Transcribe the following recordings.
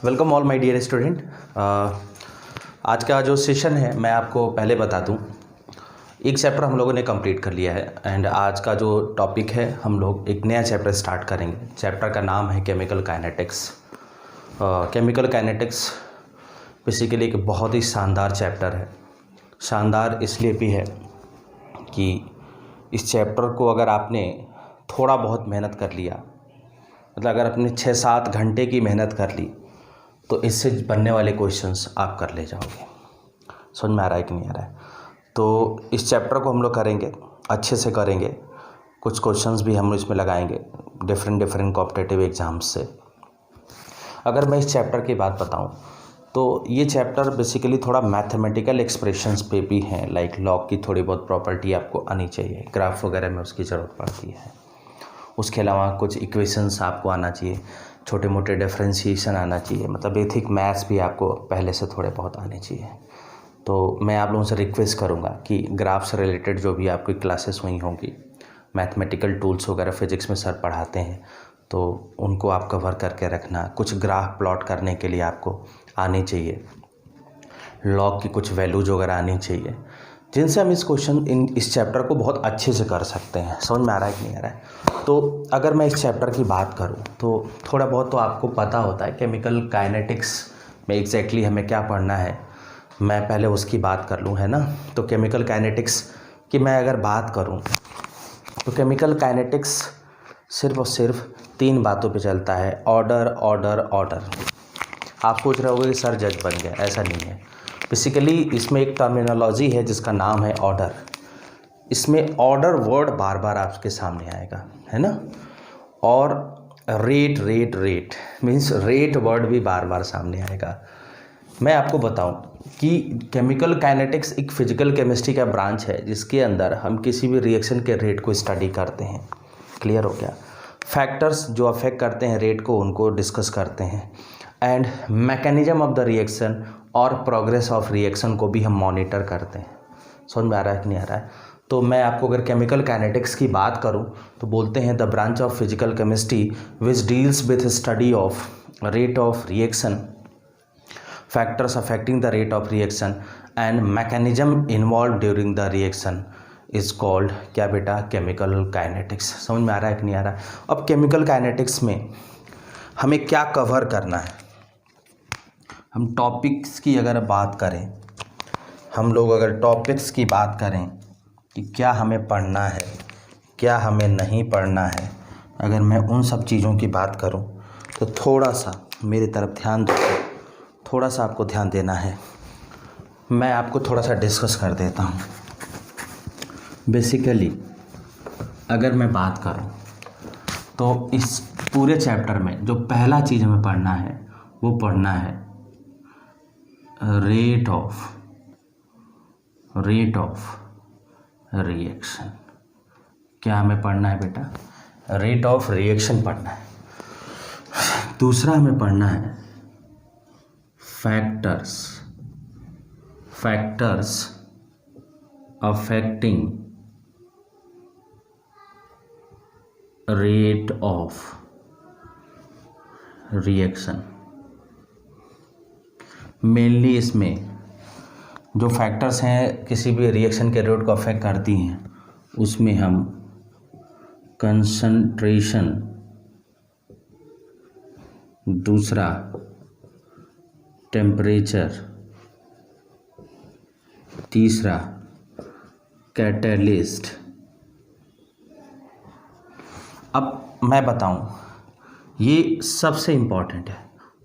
Welcome all my dear student. आज का जो सेशन है मैं आपको पहले बता दूं, एक चैप्टर हम लोगों ने कंप्लीट कर लिया है एंड आज का जो टॉपिक है हम लोग एक नया चैप्टर स्टार्ट करेंगे। चैप्टर का नाम है chemical kinetics. Chemical kinetics basically एक बहुत ही शानदार चैप्टर है। शानदार इसलिए भी है कि इस चैप्टर को अगर आपने थोड़ा बहुत मेहनत कर लिया, मतलब अगर अपने 6-7 घंटे की मेहनत कर ली तो इससे बनने वाले क्वेश्चंस आप कर ले जाओगे। समझ में आ रहा है कि नहीं आ रहा है? तो इस चैप्टर को हम लोग करेंगे, अच्छे से करेंगे। कुछ क्वेश्चंस भी हम इसमें लगाएंगे डिफरेंट कॉम्पिटिटिव एग्ज़ाम्स से। अगर मैं इस चैप्टर की बात बताऊं तो ये चैप्टर बेसिकली थोड़ा मैथमेटिकल एक्सप्रेशंस पे भी हैं। लाइक लॉग की थोड़ी बहुत प्रॉपर्टी आपको आनी चाहिए, ग्राफ वगैरह में उसकी ज़रूरत पड़ती है। उसके अलावा कुछ इक्वेशंस आपको आना चाहिए, छोटे मोटे डिफरेंशिएशन आना चाहिए, मतलब बेसिक मैथ्स भी आपको पहले से थोड़े बहुत आने चाहिए। तो मैं आप लोगों से रिक्वेस्ट करूंगा कि ग्राफ से रिलेटेड जो भी आपकी क्लासेस हुई होंगी, मैथमेटिकल टूल्स वगैरह फिजिक्स में सर पढ़ाते हैं तो उनको आप कवर करके रखना। कुछ ग्राफ प्लॉट करने के लिए आपको आनी चाहिए, लॉग की कुछ वैल्यूज वगैरह आनी चाहिए, जिनसे हम इस चैप्टर को बहुत अच्छे से कर सकते हैं। समझ में आ रहा है कि नहीं आ रहा है? तो अगर मैं इस चैप्टर की बात करूं तो थोड़ा बहुत तो आपको पता होता है केमिकल काइनेटिक्स में एग्जैक्टली हमें क्या पढ़ना है। मैं पहले उसकी बात कर लूं, है ना। तो केमिकल काइनेटिक्स की मैं अगर बात करूं तो केमिकल काइनेटिक्स सिर्फ और सिर्फ 3 बातों पे चलता है, ऑर्डर ऑर्डर ऑर्डर। आप सोच रहे होगे कि सर जज बन गया, ऐसा नहीं है। बेसिकली इसमें एक टर्मिनोलॉजी है जिसका नाम है ऑर्डर। इसमें ऑर्डर वर्ड बार बार आपके सामने आएगा, है ना। और rate rate rate means rate word भी बार बार सामने आएगा। मैं आपको बताऊं कि केमिकल काइनेटिक्स एक फिजिकल केमिस्ट्री का ब्रांच है जिसके अंदर हम किसी भी रिएक्शन के रेट को स्टडी करते हैं। क्लियर हो गया? फैक्टर्स जो अफेक्ट करते हैं रेट को उनको डिस्कस करते हैं and mechanism of the reaction और प्रोग्रेस ऑफ रिएक्शन को भी हम मॉनिटर करते हैं। समझ में आ रहा है कि नहीं आ रहा है? तो मैं आपको अगर केमिकल काइनेटिक्स की बात करूं तो बोलते हैं the branch of physical chemistry which deals with study of rate of reaction, factors affecting the rate of reaction and mechanism involve during the reaction is called क्या बेटा? Chemical kinetics. समझ में आ रहा है कि नहीं आ रहा है? अब केमिकल काइनेटिक्स में हमें क्या कवर करना है, हम टॉपिक्स की अगर बात करें, हम लोग अगर टॉपिक्स की बात करें कि क्या हमें पढ़ना है, क्या हमें नहीं पढ़ना है, अगर मैं उन सब चीज़ों की बात करूं तो थोड़ा सा मेरी तरफ ध्यान दो, थोड़ा सा आपको ध्यान देना है। मैं आपको थोड़ा सा डिस्कस कर देता हूं। बेसिकली अगर मैं बात करूं तो इस पूरे चैप्टर में जो पहला चीज़ हमें पढ़ना है वो पढ़ना है रेट ऑफ रिएक्शन। क्या हमें पढ़ना है बेटा? रेट ऑफ रिएक्शन पढ़ना है। दूसरा हमें पढ़ना है factors affecting rate of reaction. Mainly इसमें जो फैक्टर्स हैं किसी भी रिएक्शन के रेट को अफेक्ट करती हैं उसमें हम कंसंट्रेशन, दूसरा टेम्परेचर, तीसरा कैटलिस्ट। अब मैं बताऊं, ये सबसे इम्पॉर्टेंट है,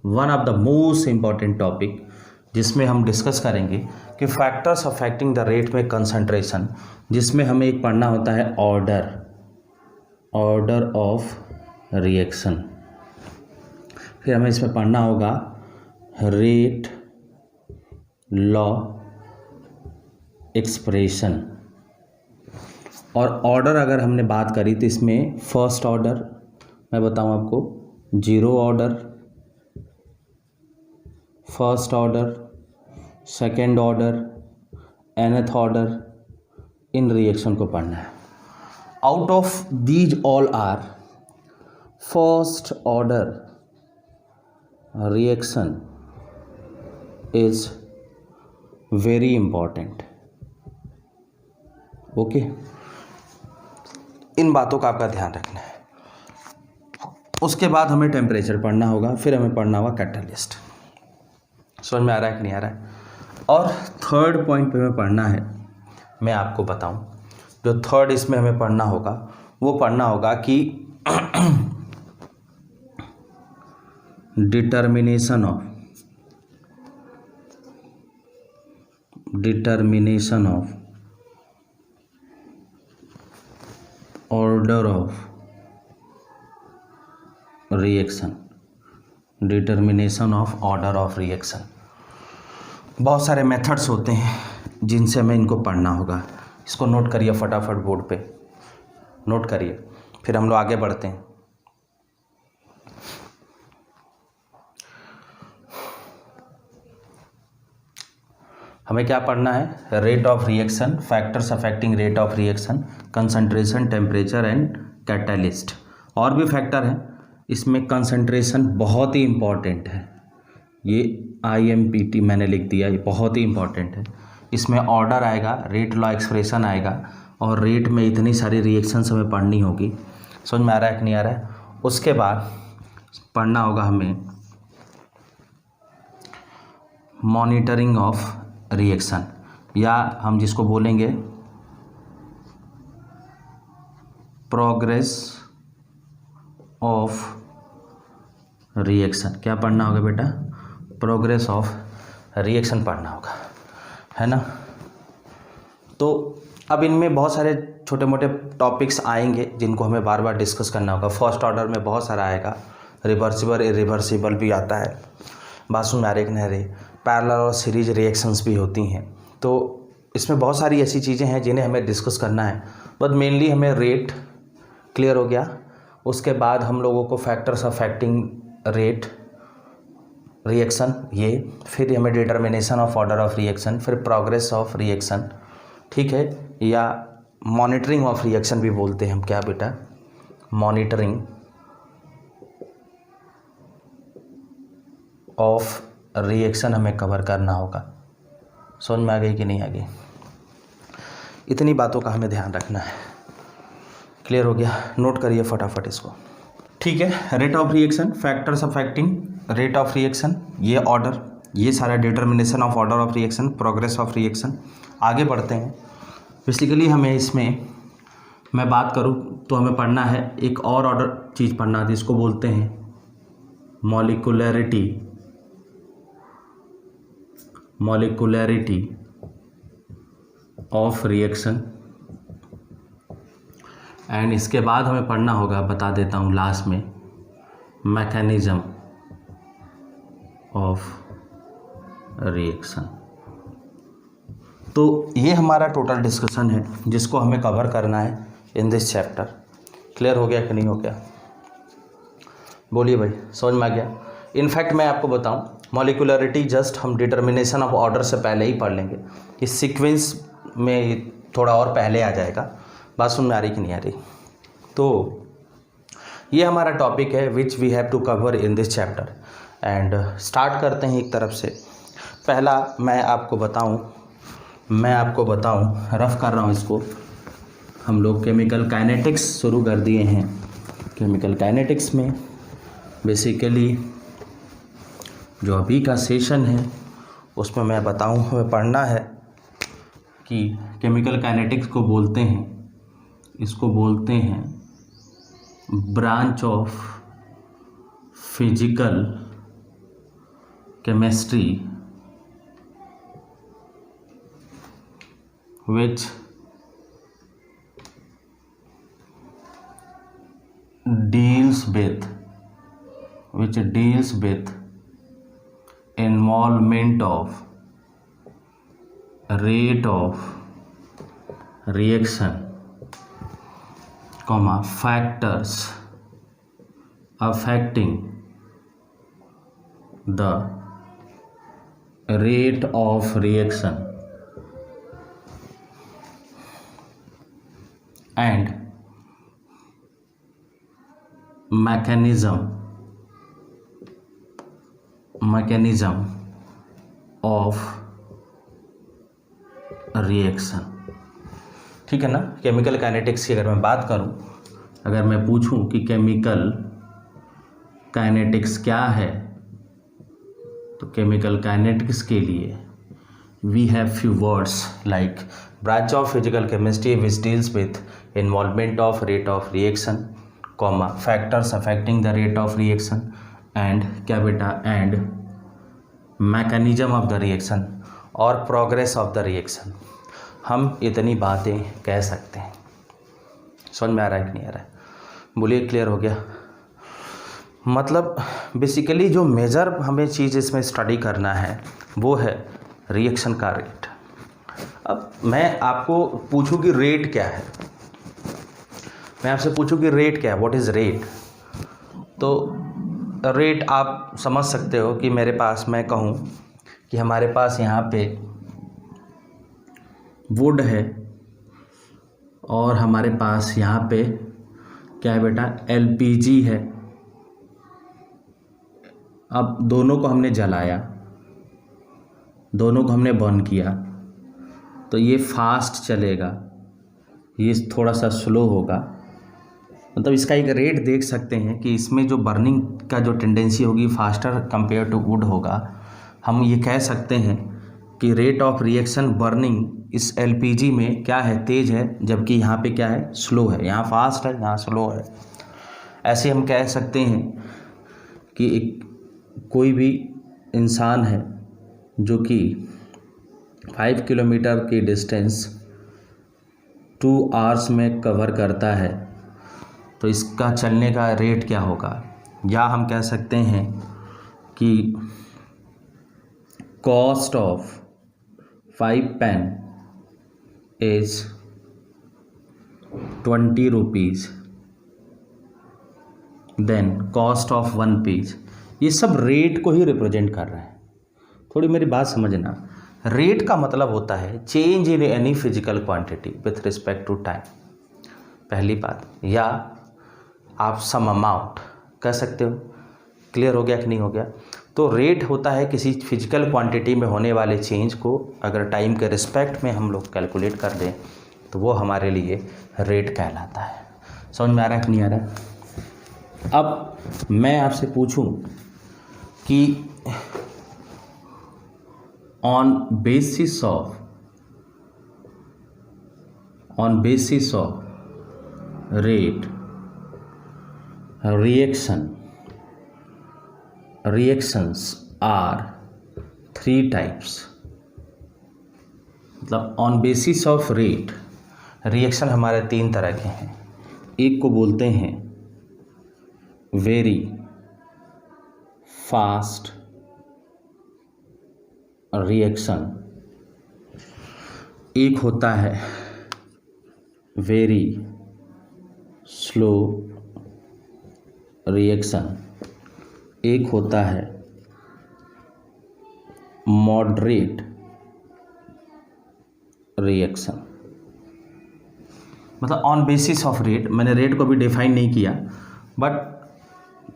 one of the most important topic जिसमें हम डिस्कस करेंगे कि फैक्टर्स अफेक्टिंग द रेट में कंसंट्रेशन, जिसमें हमें एक पढ़ना होता है ऑर्डर ऑफ रिएक्शन। फिर हमें इसमें पढ़ना होगा रेट लॉ एक्सप्रेशन। और ऑर्डर अगर हमने बात करी तो इसमें फर्स्ट ऑर्डर मैं बताऊं आपको, zero order, first order, second order, nth order, इन रिएक्शन को पढ़ना है। Out of these all are first order reaction is very important. Okay, इन बातों का आपका ध्यान रखना है। उसके बाद हमें टेम्परेचर पढ़ना होगा, फिर हमें पढ़ना होगा कैटलिस्ट। समझ में आ रहा है कि नहीं आ रहा है? और थर्ड पॉइंट पे हमें पढ़ना है, मैं आपको बताऊं, जो थर्ड इसमें हमें पढ़ना होगा वो पढ़ना होगा कि determination of order of reaction. Determination of order of reaction, बहुत सारे मेथड्स होते हैं जिनसे हमें इनको पढ़ना होगा। इसको नोट करिए फटाफट, बोर्ड पे नोट करिए, फिर हम लोग आगे बढ़ते हैं। हमें क्या पढ़ना है? Rate of reaction, factors affecting rate of reaction, concentration, temperature and catalyst. और भी फैक्टर हैं, इसमें कंसंट्रेशन बहुत ही इम्पॉर्टेंट है, ये IMPT मैंने लिख दिया, ये बहुत ही इम्पॉर्टेंट है। इसमें ऑर्डर आएगा, रेट लॉ एक्सप्रेशन आएगा, और रेट में इतनी सारी रिएक्शंस हमें पढ़नी होगी। समझ में आ रहा है कि नहीं आ रहा है? उसके बाद पढ़ना होगा हमें मॉनिटरिंग ऑफ रिएक्शन, या हम जिसको बोलेंगे प्रोग्रेस ऑफ रिएक्शन। क्या पढ़ना होगा बेटा? प्रोग्रेस ऑफ रिएक्शन पढ़ना होगा, है ना? तो अब इनमें बहुत सारे छोटे मोटे टॉपिक्स आएंगे जिनको हमें बार बार डिस्कस करना होगा। फर्स्ट ऑर्डर में बहुत सारा आएगा, रिवर्सिबल इरिवर्सिबल भी आता है, बात सुन में आ रही कि नहीं आ रही? पैरेलल और सीरीज रिएक्शंस भी होती हैं। तो इसमें बहुत सारी ऐसी चीज़ें हैं जिन्हें हमें डिस्कस करना है, बट मेनली हमें रेट क्लियर हो गया। उसके बाद हम लोगों को फैक्टर्स अफेक्टिंग रेट रिएक्शन, ये फिर हमें determination of order of reaction, फिर प्रोग्रेस ऑफ रिएक्शन, ठीक है, या मॉनिटरिंग ऑफ रिएक्शन भी बोलते हैं हम। क्या बेटा? मॉनिटरिंग ऑफ रिएक्शन हमें कवर करना होगा। समझ में आ गई कि नहीं आ गई? इतनी बातों का हमें ध्यान रखना है। क्लियर हो गया? नोट करिए फटाफट इसको, ठीक है। Rate of reaction, factors affecting rate of reaction, ये ऑर्डर, ये सारा determination of order of reaction, progress of reaction. आगे बढ़ते हैं। बेसिकली हमें इसमें मैं बात करूँ तो हमें पढ़ना है एक और ऑर्डर चीज़ पढ़ना है जिसको बोलते हैं मॉलिक्यूलैरिटी ऑफ रिएक्शन। एंड इसके बाद हमें पढ़ना होगा, बता देता हूँ लास्ट में, मैकेनिज्म ऑफ रिएक्शन। तो ये हमारा टोटल डिस्कशन है जिसको हमें कवर करना है इन दिस चैप्टर। क्लियर हो गया कि नहीं हो गया? बोलिए भाई, समझ में आ गया? इनफैक्ट मैं आपको बताऊं, मॉलिक्यूलरिटी जस्ट हम डिटर्मिनेशन ऑफ ऑर्डर से पहले ही पढ़ लेंगे, इस सीक्वेंस में थोड़ा और पहले आ जाएगा। बात सुन में आ रही कि नहीं आ रही? तो ये हमारा टॉपिक है which we have to cover in this chapter. And start करते हैं एक तरफ से। पहला मैं आपको बताऊं, रफ कर रहा हूं इसको। हम लोग केमिकल काइनेटिक्स शुरू कर दिए हैं। केमिकल काइनेटिक्स में बेसिकली जो अभी का सेशन है उसमें मैं बताऊं, हमें पढ़ना है कि केमिकल काइनेटिक्स को बोलते हैं, इसको बोलते हैं branch of physical chemistry which deals with involvement of rate of reaction, factors affecting the rate of reaction and mechanism mechanism of reaction. ठीक है ना। केमिकल काइनेटिक्स की अगर मैं बात करूं, अगर मैं पूछूं कि केमिकल काइनेटिक्स क्या है, तो केमिकल काइनेटिक्स के लिए we have few words like branch of physical chemistry which deals with involvement of rate of reaction, comma factors affecting the rate of reaction and क्या बेटा, and mechanism of the reaction और progress of the reaction. हम इतनी बातें कह सकते हैं। समझ में आ रहा है कि नहीं आ रहा है? बोलिए, क्लियर हो गया? मतलब बेसिकली जो मेजर हमें चीज़ इसमें स्टडी करना है वो है रिएक्शन का रेट। अब मैं आपको पूछूं कि रेट क्या है, मैं आपसे पूछूं कि रेट क्या है, व्हाट इज़ रेट, तो रेट आप समझ सकते हो कि मेरे पास, मैं कहूँ कि हमारे पास यहाँ पे वुड है और हमारे पास यहाँ पे क्या है बेटा, एलपीजी है। अब दोनों को हमने जलाया, दोनों को हमने बर्न किया, तो ये फास्ट चलेगा, ये थोड़ा सा स्लो होगा। मतलब इसका एक रेट देख सकते हैं कि इसमें जो बर्निंग का जो टेंडेंसी होगी फास्टर कंपेयर टू वुड होगा। हम ये कह सकते हैं कि रेट ऑफ रिएक्शन बर्निंग इस एलपीजी में क्या है, तेज़ है, जबकि यहाँ पे क्या है, स्लो है। यहाँ फास्ट है, यहाँ स्लो है। ऐसे हम कह सकते हैं कि कोई भी इंसान है जो कि 5 किलोमीटर की डिस्टेंस 2 आवर्स में कवर करता है, तो इसका चलने का रेट क्या होगा। या हम कह सकते हैं कि cost of 5 pen is 20 rupees, then cost of 1 piece. ये सब रेट को ही रिप्रेजेंट कर रहे हैं। थोड़ी मेरी बात समझना, रेट का मतलब होता है change in any physical quantity with respect to time, पहली बात। या आप सम अमाउंट कह सकते हो। क्लियर हो गया कि नहीं हो गया? तो रेट होता है किसी फिजिकल क्वांटिटी में होने वाले चेंज को अगर टाइम के रिस्पेक्ट में हम लोग कैलकुलेट कर दें तो वो हमारे लिए रेट कहलाता है। समझ में आ रहा है कि नहीं आ रहा है? अब मैं आपसे पूछूं कि on basis of rate reactions are 3 types. मतलब on basis of rate reaction हमारे 3 तरह के हैं। एक को बोलते हैं वेरी फास्ट रिएक्शन, एक होता है वेरी स्लो रिएक्शन, एक होता है मॉडरेट रिएक्शन। मतलब ऑन बेसिस ऑफ रेट, मैंने रेट को भी डिफाइन नहीं किया, बट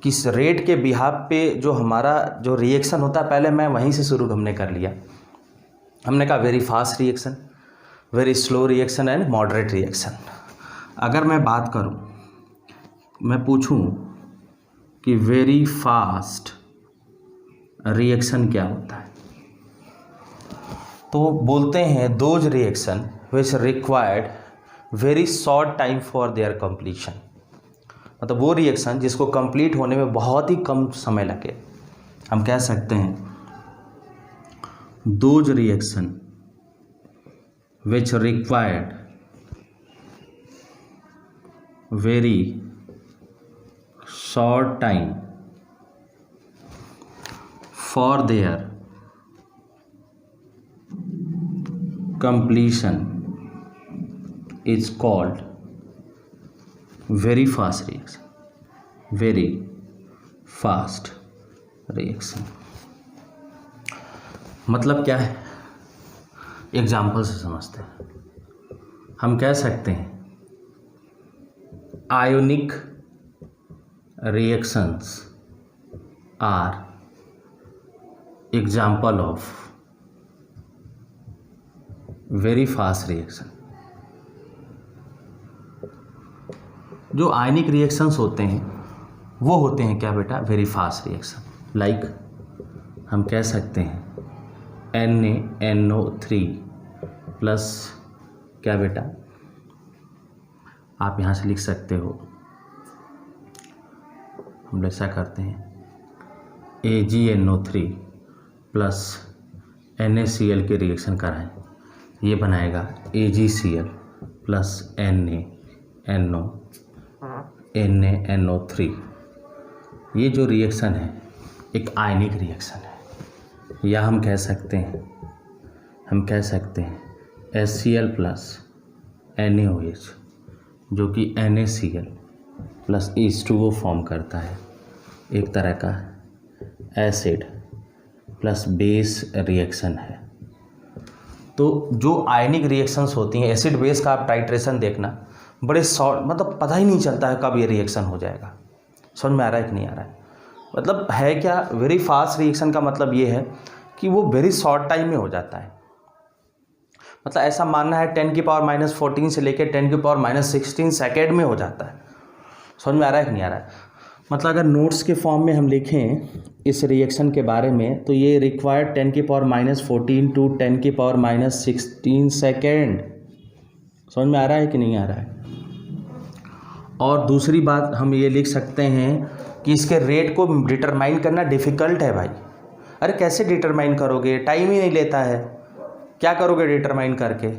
किस रेट के बिहाफ पे जो हमारा जो रिएक्शन होता है, पहले मैं वहीं से शुरू हमने कर लिया। हमने कहा very fast reaction, very slow reaction and moderate reaction. अगर मैं बात करूं, मैं पूछूं कि वेरी फास्ट रिएक्शन क्या होता है, तो बोलते हैं those reaction which required very short time for their completion. मतलब वो रिएक्शन जिसको कंप्लीट होने में बहुत ही कम समय लगे। हम कह सकते हैं those reaction which required very short time for their completion is called very fast reaction, very fast reaction। मतलब क्या है, एग्जाम्पल से समझते हैं। हम कह सकते हैं ionic reactions are example of very fast reaction. जो आयनिक रिएक्शंस होते हैं वो होते हैं क्या बेटा, वेरी फास्ट रिएक्शन। लाइक हम कह सकते हैं NaNO3 प्लस क्या बेटा, आप यहाँ से लिख सकते हो, हम ऐसा करते हैं AgNO3 प्लस NaCl के रिएक्शन कराएं, ये बनाएगा AgCl प्लस NaNO3। ये जो रिएक्शन है एक आयनिक रिएक्शन है, या हम कह सकते हैं HCl प्लस NaOH जो कि NaCl प्लस H2O फॉर्म करता है, एक तरह का एसिड प्लस बेस रिएक्शन है। तो जो आयनिक रिएक्शंस होती हैं एसिड बेस का आप टाइट्रेशन देखना, बड़े शॉर्ट, मतलब पता ही नहीं चलता है कब ये रिएक्शन हो जाएगा। समझ में आ रहा है कि नहीं आ रहा है? मतलब है क्या, वेरी फास्ट रिएक्शन का मतलब ये है कि वो वेरी शॉर्ट टाइम में हो जाता है। मतलब ऐसा मानना है 10⁻⁻14 से लेकर 10⁻⁻16 सेकेंड में हो जाता है। समझ में आ रहा है कि नहीं आ रहा है? मतलब अगर नोट्स के फॉर्म में हम लिखें इस रिएक्शन के बारे में तो ये रिक्वायर्ड 10⁻14 टू 10⁻16 सेकेंड। समझ में आ रहा है कि नहीं आ रहा है? और दूसरी बात हम ये लिख सकते हैं कि इसके रेट को डिटरमाइन करना डिफ़िकल्ट है भाई। अरे कैसे डिटरमाइन करोगे, टाइम ही नहीं लेता है, क्या करोगे डिटरमाइन करके?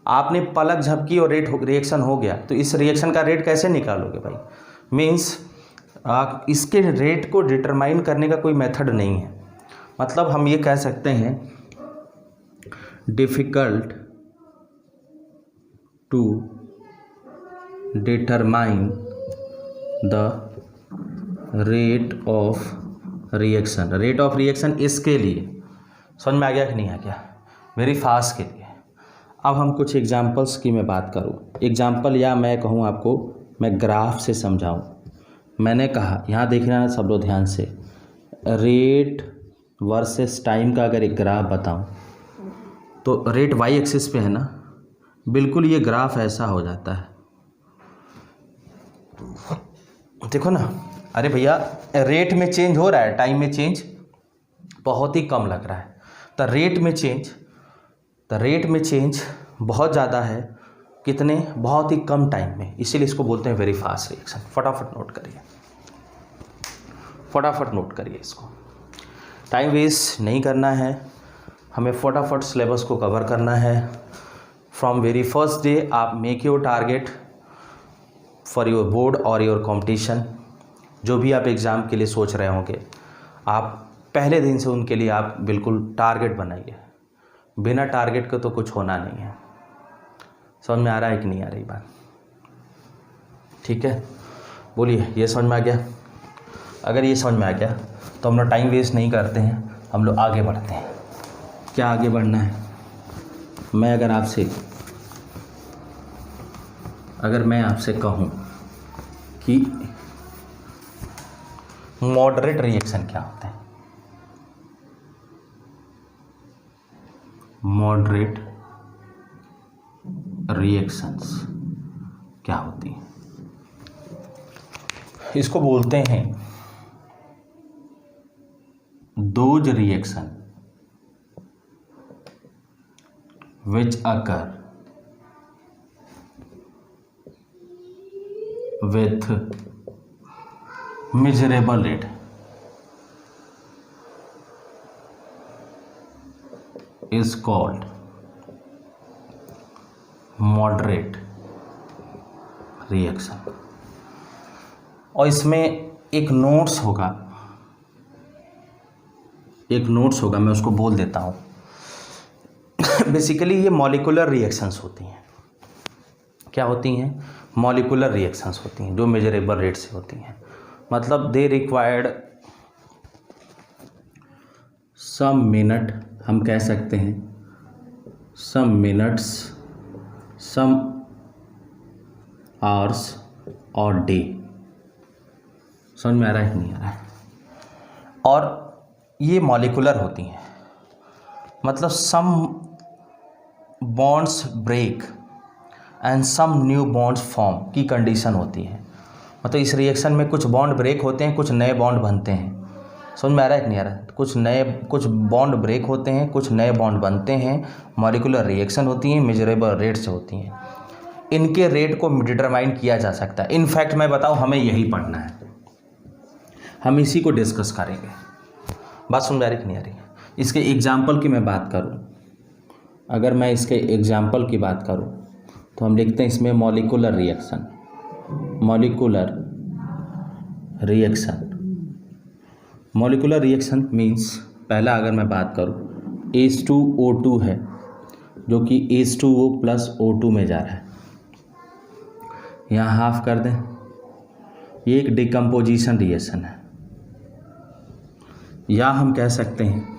आपने पलक झपकी और रिएक्शन हो गया, तो इस रिएक्शन का रेट कैसे निकालोगे भाई? मीन्स इसके रेट को डिटरमाइन करने का कोई मेथड नहीं है। मतलब हम ये कह सकते हैं difficult to determine the rate of reaction. Rate of reaction इसके लिए समझ में आ गया कि नहीं आ गया, वेरी फास्ट के लिए। अब हम कुछ एग्जांपल्स की मैं बात करूँ, एग्जांपल या मैं कहूँ आपको मैं ग्राफ से समझाऊँ। मैंने कहा यहाँ देखना ना सब लोग ध्यान से, रेट वर्सेस टाइम का अगर एक ग्राफ बताऊँ तो रेट वाई एक्सिस पे है ना, बिल्कुल ये ग्राफ ऐसा हो जाता है, देखो ना। अरे भैया रेट में चेंज हो रहा है, टाइम में चेंज बहुत ही कम लग रहा है। तो रेट में चेंज बहुत ज़्यादा है, कितने, बहुत ही कम टाइम में, इसीलिए इसको बोलते हैं वेरी फास्ट रिएक्शन। फटाफट नोट करिए इसको, टाइम वेस्ट नहीं करना है, हमें फटाफट सिलेबस को कवर करना है। फ्रॉम वेरी फर्स्ट डे आप make your target for your board और योर कंपटीशन। जो भी आप एग्ज़ाम के लिए सोच रहे होंगे, आप पहले दिन से उनके लिए आप बिल्कुल टारगेट बनाइए। बिना टारगेट के तो कुछ होना नहीं है। समझ में आ रहा है कि नहीं आ रही बात? ठीक है, बोलिए, ये समझ में आ गया? अगर ये समझ में आ गया तो हम लोग टाइम वेस्ट नहीं करते हैं, हम लोग आगे बढ़ते हैं। क्या आगे बढ़ना है? अगर मैं आपसे कहूँ कि मॉडरेट रिएक्शन क्या होते हैं, मॉडरेट रिएक्शंस क्या होती हैं, इसको बोलते हैं those reaction which occur with measurable rate is called moderate reaction। और इसमें एक नोट्स होगा, मैं उसको बोल देता हूँ। बेसिकली ये मॉलिक्यूलर रिएक्शंस होती हैं। क्या होती हैं? मॉलिक्यूलर रिएक्शंस होती हैं जो मेजरेबल रेट से होती हैं। मतलब दे रिक्वायर्ड सम मिनट, हम कह सकते हैं सम मिनट्स, सम आवर्स और डे। समझ में आ रहा है कि नहीं आ रहा है? और ये मॉलिकुलर होती हैं, मतलब some bonds break and some new bonds form की कंडीशन होती है। मतलब इस रिएक्शन में कुछ बॉन्ड ब्रेक होते हैं, कुछ नए बॉन्ड बनते हैं। समझ में आ रहा है कि नहीं आ रहा है? कुछ बॉन्ड ब्रेक होते हैं, कुछ नए बॉन्ड बनते हैं। मॉलिकुलर रिएक्शन होती हैं, मेजरेबल रेट से होती हैं। इनके रेट को डिटरमाइन किया जा सकता है। इनफैक्ट मैं बताऊं, हमें यही पढ़ना है, हम इसी को डिस्कस करेंगे। बात समझ आ रही कि नहीं आ रही? इसके एग्जाम्पल की मैं बात करूं, अगर मैं इसके एग्जाम्पल की बात करूं तो हम लिखते हैं इसमें molecular reaction. Molecular reaction means, पहला अगर मैं बात करूं, H2O2 है जो कि H2O प्लस O2 में जा रहा है, यहाँ हाफ कर दें, ये एक डिकम्पोजिशन रिएक्शन है। या हम कह सकते हैं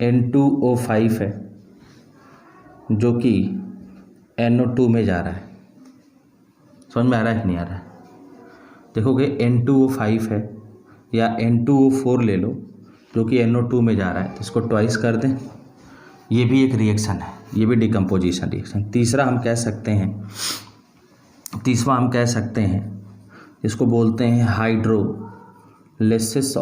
N2O5 है जो कि NO2 में जा रहा है। समझ में आ रहा है कि नहीं आ रहा है? देखोगे N2O5 है या N2O4 ले लो जो कि NO2 में जा रहा है, तो इसको ट्वाइस कर दें, ये भी एक रिएक्शन है, ये भी डिकम्पोजिशन रिएक्शन। तीसरा हम कह सकते हैं इसको बोलते हैं हाइड्रोलिसिस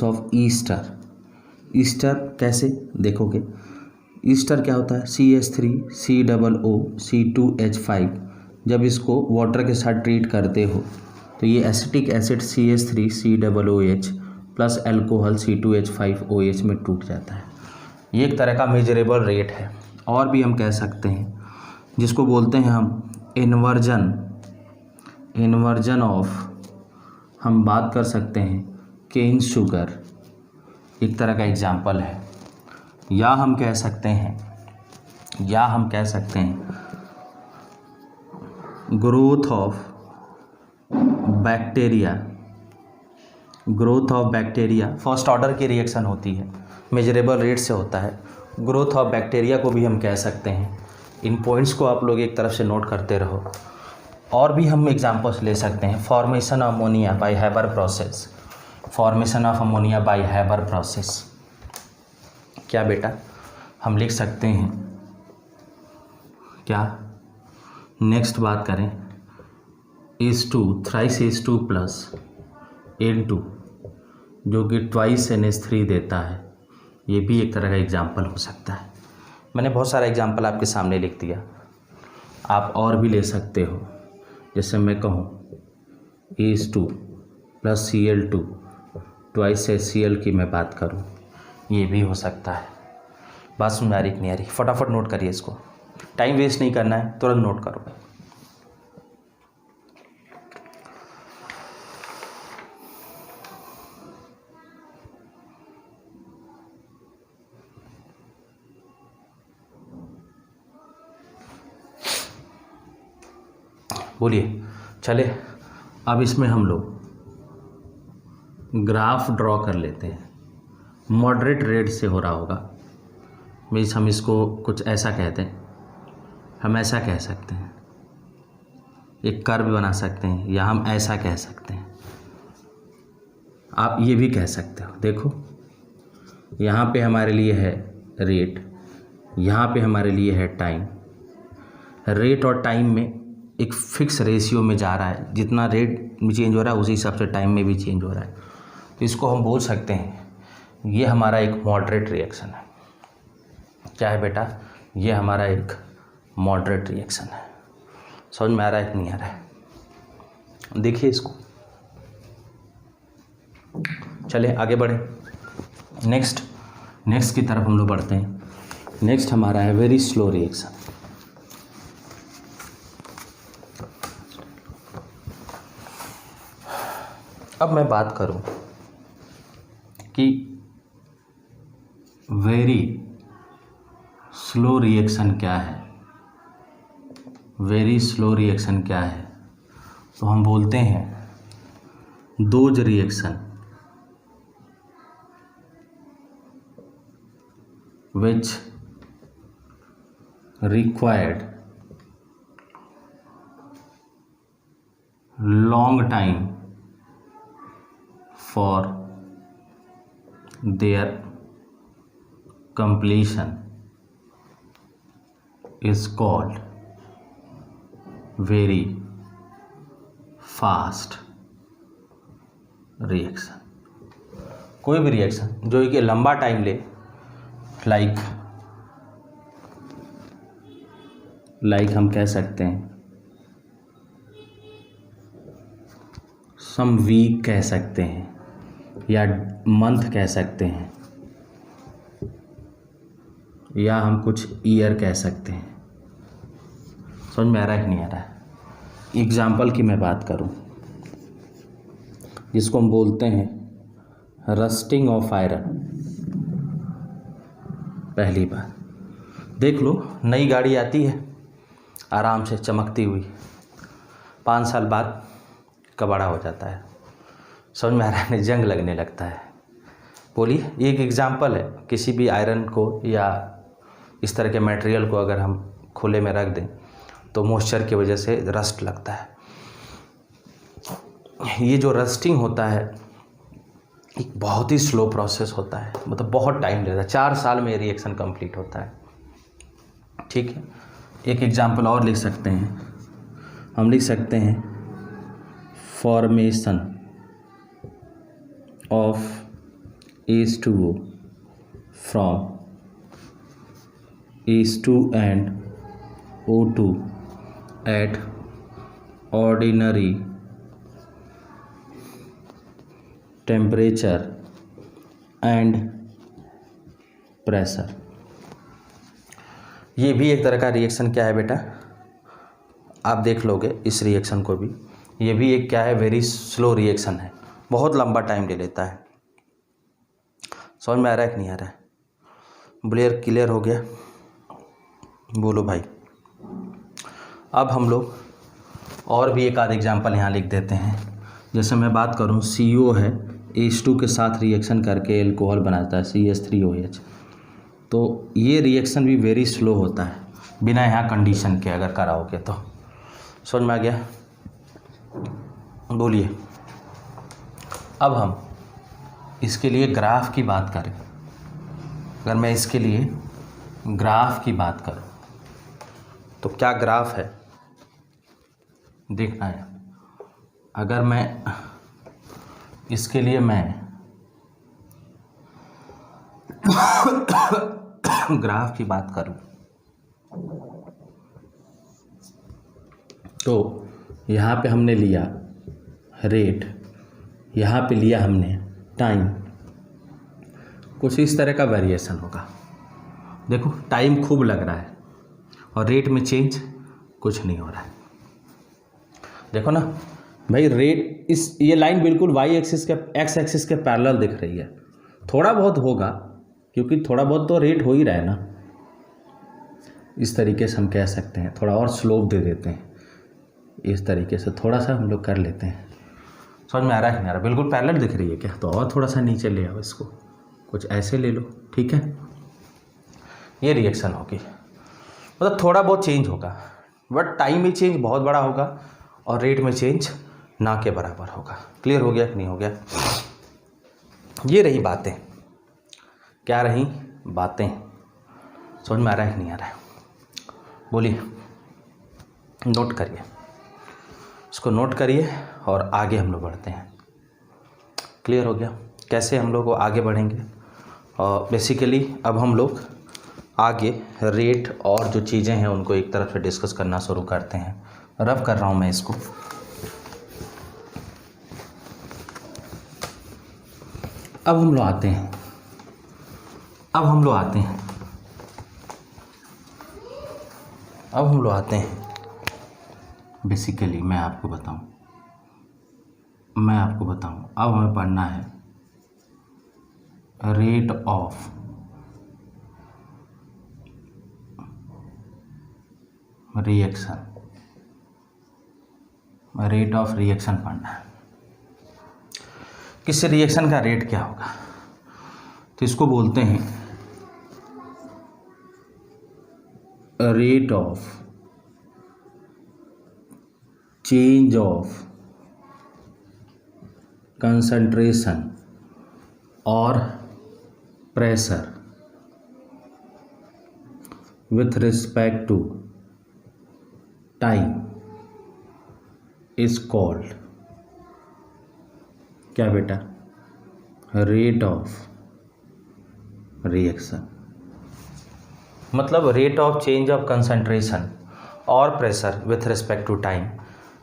ऑफ ईस्टर। कैसे देखोगे, ईस्टर क्या होता है? CH3COO C2H5। जब इसको वाटर के साथ ट्रीट करते हो तो ये acetic acid CH3COOH plus alcohol C2H5OH में टूट जाता है। ये एक तरह का मेजरेबल रेट है। और भी हम कह सकते हैं, जिसको बोलते हैं हम इन्वर्जन ऑफ, हम बात कर सकते हैं केन शुगर, एक तरह का एग्जाम्पल है। या हम कह सकते हैं growth of bacteria first order की रिएक्शन होती है, मेजरेबल रेट से होता है। ग्रोथ ऑफ बैक्टीरिया को भी हम कह सकते हैं। इन पॉइंट्स को आप लोग एक तरफ से नोट करते रहो। और भी हम एग्जांपल्स ले सकते हैं, formation of ammonia bye Haber process. क्या बेटा, हम लिख सकते हैं क्या? नेक्स्ट बात करें, थ्राइस H2 प्लस N2 जो कि ट्वाइस NH3 देता है, ये भी एक तरह का एग्जाम्पल हो सकता है। मैंने बहुत सारा एग्जाम्पल आपके सामने लिख दिया, आप और भी ले सकते हो। जैसे मैं कहूँ H2 plus Cl2 twice HCl की मैं बात करूँ, ये भी हो सकता है। बात समझ में आ रही कि नहीं आ रही? फटाफट नोट करिए इसको, टाइम वेस्ट नहीं करना है, तुरंत नोट करो। बोलिए। चले, अब इसमें हम लोग ग्राफ ड्रॉ कर लेते हैं। मॉडरेट रेट से हो रहा होगा, मीन्स हम इसको कुछ ऐसा कहते हैं, हम ऐसा कह सकते हैं, एक कर्व बना सकते हैं, या हम ऐसा कह सकते हैं। आप ये भी कह सकते हो। देखो, यहाँ पे हमारे लिए है रेट, यहाँ पे हमारे लिए है टाइम। रेट और टाइम में एक फिक्स रेशियो में जा रहा है, जितना रेट में चेंज हो रहा है उसी हिसाब से टाइम में भी चेंज हो रहा है। तो इसको हम बोल सकते हैं ये हमारा एक मॉडरेट रिएक्शन है। क्या है बेटा? ये हमारा एक मॉडरेट रिएक्शन है। समझ में आ रहा है कि नहीं आ रहा है? देखिए इसको। चले आगे बढ़े, नेक्स्ट की तरफ हम लोग बढ़ते हैं। नेक्स्ट हमारा है वेरी स्लो रिएक्शन। अब मैं बात करूं कि वेरी स्लो रिएक्शन क्या है, वेरी स्लो रिएक्शन क्या है, तो हम बोलते हैं those reaction which required long time for their completion is called very fast reaction। कोई भी रिएक्शन जो कि लंबा टाइम ले, लाइक हम कह सकते हैं सम वीक कह सकते हैं, या मंथ कह सकते हैं, या हम कुछ ईयर कह सकते हैं। समझ में आ रहा है कि नहीं आ रहा है? एग्जाम्पल की मैं बात करूं, जिसको हम बोलते हैं रस्टिंग ऑफ आयरन। पहली बात देख लो, नई गाड़ी आती है आराम से चमकती हुई, 5 साल बाद कबाड़ा हो जाता है। समझ में आ रहा है? जंग लगने लगता है। बोलिए, एक एग्जाम्पल है। किसी भी आयरन को या इस तरह के मटेरियल को अगर हम खुले में रख दें तो मॉइस्चर की वजह से रस्ट लगता है। ये जो रस्टिंग होता है एक बहुत ही स्लो प्रोसेस होता है, मतलब बहुत टाइम लेता है। 4 साल में रिएक्शन कंप्लीट होता है। ठीक है, एक एग्जाम्पल और लिख सकते हैं। हम लिख सकते हैं formation of H2O from H2 and O2 at ordinary temperature and pressure। ये भी एक तरह का रिएक्शन क्या है बेटा, आप देख लोगे इस रिएक्शन को भी। ये भी एक क्या है, वेरी स्लो रिएक्शन है, बहुत लंबा टाइम ले लेता है। समझ में आ रहा है कि नहीं आ रहा है? क्लियर हो गया? बोलो भाई। अब हम लोग और भी एक आध एग्जाम्पल यहाँ लिख देते हैं। जैसे मैं बात करूँ, CO है, H2 के साथ रिएक्शन करके एल्कोहल बनाता है CH3OH। तो ये रिएक्शन भी वेरी स्लो होता है, बिना यहाँ कंडीशन के अगर कराओगे तो। समझ में आ गया? बोलिए। अब हम इसके लिए ग्राफ की बात करें। अगर मैं इसके लिए ग्राफ की बात करूं तो क्या ग्राफ है देखना है। अगर मैं इसके लिए ग्राफ की बात करूं तो यहाँ पे हमने लिया रेट, यहाँ पे लिया हमने टाइम। कुछ इस तरह का वेरिएशन होगा। देखो, टाइम खूब लग रहा है और रेट में चेंज कुछ नहीं हो रहा है। देखो ना भाई, रेट ये लाइन बिल्कुल वाई एक्सिस के एक्स एक्सिस के पैरेलल दिख रही है। थोड़ा बहुत होगा, क्योंकि थोड़ा बहुत तो रेट हो ही रहा है ना। इस तरीके से हम कह सकते हैं, थोड़ा और स्लोप दे देते हैं। इस तरीके से थोड़ा सा हम लोग कर लेते हैं। समझ में आ रहा है कि नहीं आ रहा? बिल्कुल पैरेलल दिख रही है क्या? तो और थोड़ा सा नीचे ले आओ इसको, कुछ ऐसे ले लो। ठीक है, ये रिएक्शन होगी, मतलब थोड़ा बहुत चेंज होगा, बट टाइम में चेंज बहुत बड़ा होगा और रेट में चेंज ना के बराबर होगा। क्लियर हो गया कि नहीं हो गया? ये रही बातें। क्या रही बातें? समझ में आ रहा है कि नहीं आ रहा है? बोलिए, नोट करिए, इसको नोट करिए और आगे हम लोग बढ़ते हैं। क्लियर हो गया कैसे हम लोग आगे बढ़ेंगे? और बेसिकली अब हम लोग आगे रेट और जो चीज़ें हैं उनको एक तरफ से डिस्कस करना शुरू करते हैं। रब कर रहा हूँ मैं इसको। अब हम लोग आते हैं बेसिकली मैं आपको बताऊं अब हमें पढ़ना है रेट ऑफ रिएक्शन पढ़ना है। किसी रिएक्शन का रेट क्या होगा? तो इसको बोलते हैं rate of change of concentration और pressure with respect to time is called क्या बेटा? Rate of reaction. मतलब rate of change of concentration और pressure with respect to time.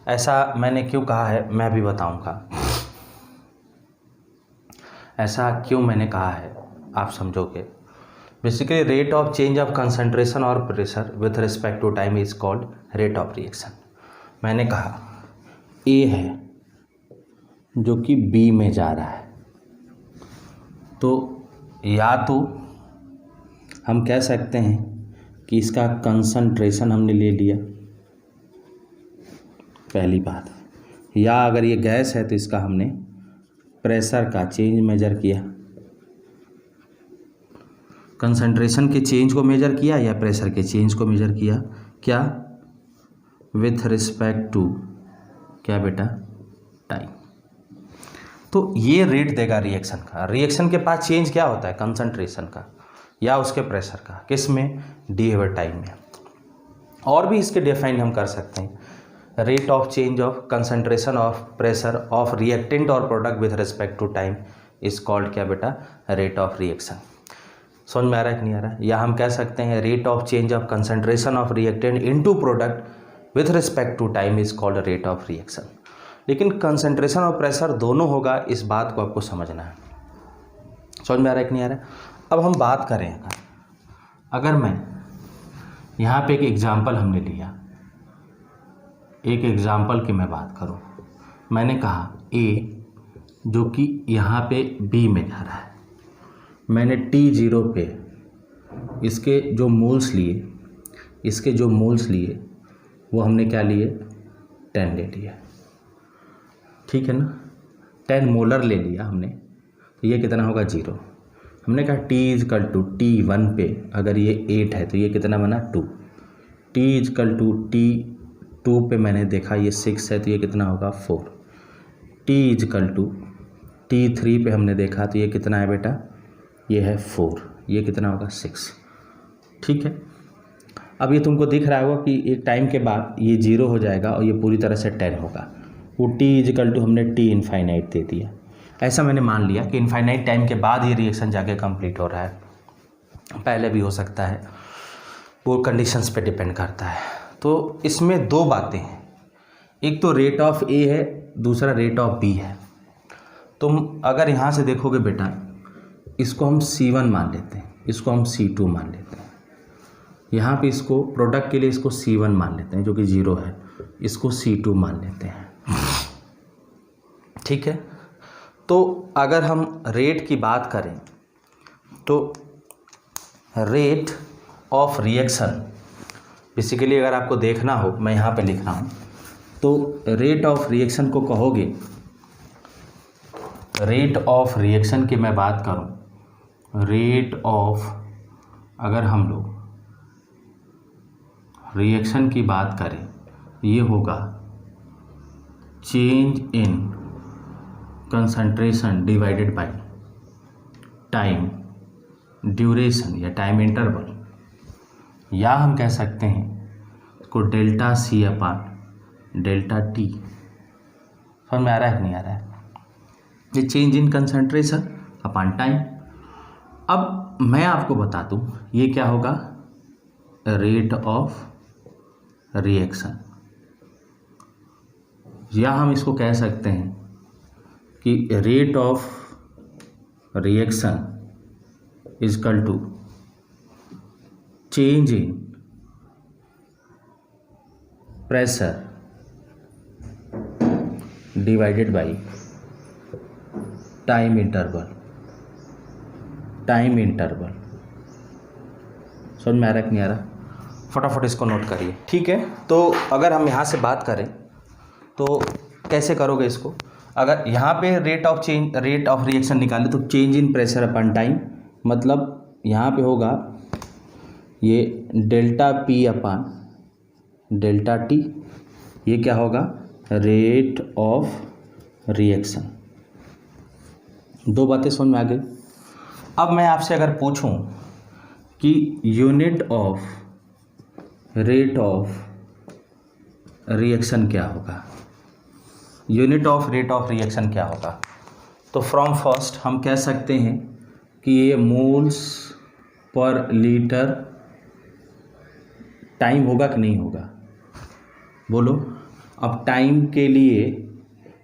ऐसा मैंने क्यों कहा है मैं भी बताऊंगा। ऐसा क्यों मैंने कहा है आप समझोगे। Basically rate of change of concentration और pressure with respect to time is called rate of reaction. मैंने कहा ए है जो कि बी में जा रहा है, तो या तो हम कह सकते हैं कि इसका कंसंट्रेशन हमने ले लिया, पहली बात, या अगर ये गैस है तो इसका हमने प्रेशर का चेंज मेजर किया, कंसंट्रेशन के चेंज को मेजर किया या प्रेशर के चेंज को मेजर किया, क्या? विथ रिस्पेक्ट टू क्या बेटा? टाइम। तो ये रेट देगा रिएक्शन का। रिएक्शन के पास चेंज क्या होता है? कंसंट्रेशन का या उसके प्रेशर का। किस में? डी ओवर टाइम में। और भी इसके डिफाइन हम कर सकते हैं, rate of change of concentration of pressure of reactant और product with respect to time is called क्या बेटा? Rate of reaction. समझ में आ रहा है कि नहीं आ रहा है? या हम कह सकते हैं rate of change of concentration of reactant into product with respect to time is called rate of reaction. लेकिन कंसंट्रेशन और प्रेशर दोनों होगा, इस बात को आपको समझना है। समझ में आ रहा है कि नहीं आ रहा है? अब हम बात करें, अगर मैं यहाँ पे एक एग्जाम्पल हमने लिया, एक एग्जाम्पल की मैं बात करूँ, मैंने कहा ए जो कि यहाँ पे बी में जा रहा है, मैंने T0 पे इसके जो मोल्स लिए वो हमने क्या लिए? 10 ले लिया, ठीक है ना? 10 मोलर ले लिया हमने, तो ये कितना होगा? 0। हमने कहा T = T1 पे अगर ये 8 है तो ये कितना बना? 2। T = T2 पे मैंने देखा ये 6 है तो ये कितना होगा? 4। T = T3 पे हमने देखा तो ये कितना है बेटा? ये है 4, ये कितना होगा? 6, ठीक है। अब ये तुमको दिख रहा होगा कि एक टाइम के बाद ये 0 हो जाएगा और ये पूरी तरह से 10 होगा। वो T = हमने T इनफाइनाइट दे दिया। ऐसा मैंने मान लिया कि इनफाइनाइट टाइम के बाद ये रिएक्शन जाके कंप्लीट हो रहा है, पहले भी हो सकता है, वो कंडीशंस पे डिपेंड करता है। तो इसमें दो बातें हैं, एक तो रेट ऑफ ए है, दूसरा रेट ऑफ बी है। तुम अगर यहाँ से देखोगे बेटा, इसको हम C1 मान लेते हैं, इसको हम C2 मान लेते हैं, यहाँ पे इसको प्रोडक्ट के लिए इसको C1 मान लेते हैं जो कि 0 है, इसको C2 मान लेते हैं, ठीक है। तो अगर हम रेट की बात करें तो रेट ऑफ रिएक्शन, बेसिकली अगर आपको देखना हो, मैं यहाँ पे लिख रहा हूँ, तो रेट ऑफ रिएक्शन को कहोगे, रेट ऑफ रिएक्शन की मैं बात करूँ, रेट ऑफ, अगर हम लोग रिएक्शन की बात करें, ये होगा change in concentration divided by time duration या टाइम इंटरवल, या हम कह सकते हैं इसको delta C upon delta T। समझ में आ रहा है कि नहीं आ रहा है? ये change in concentration upon time. अब मैं आपको बता दूं ये क्या होगा? रेट ऑफ रिएक्शन, या हम इसको कह सकते हैं कि rate of reaction is equal to change in pressure divided by time interval. समझ में आ रहा है कि नहीं आ रहा? फटाफट इसको नोट करिए, ठीक है। तो अगर हम यहाँ से बात करें तो कैसे करोगे इसको? अगर यहाँ पे रेट ऑफ रिएक्शन निकाले तो change in pressure upon time, मतलब यहाँ पे होगा ये delta P upon delta T, ये क्या होगा? Rate of reaction. दो बातें समझ में आ गई। अब मैं आपसे अगर पूछूं कि unit of rate of reaction क्या होगा, unit of rate of reaction क्या होगा, तो फ्रॉम फर्स्ट हम कह सकते हैं कि ये मोल्स पर लीटर टाइम होगा कि नहीं होगा, बोलो। अब टाइम के लिए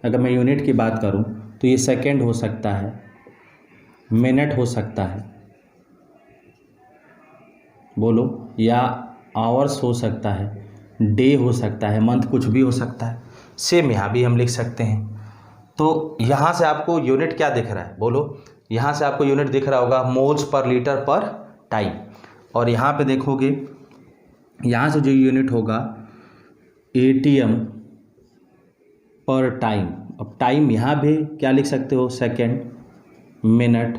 अगर मैं यूनिट की बात करूं तो ये सेकंड हो सकता है, मिनट हो सकता है, बोलो, या आवर्स हो सकता है, डे हो सकता है, मंथ, कुछ भी हो सकता है। सेम यहाँ भी हम लिख सकते हैं। तो यहाँ से आपको यूनिट क्या दिख रहा है, बोलो। यहाँ से आपको यूनिट दिख रहा होगा मोल्स पर लीटर पर टाइम, और यहाँ पे देखोगे यहाँ से जो यूनिट होगा एटीएम पर टाइम। अब टाइम यहाँ भी क्या लिख सकते हो, सेकेंड, मिनट,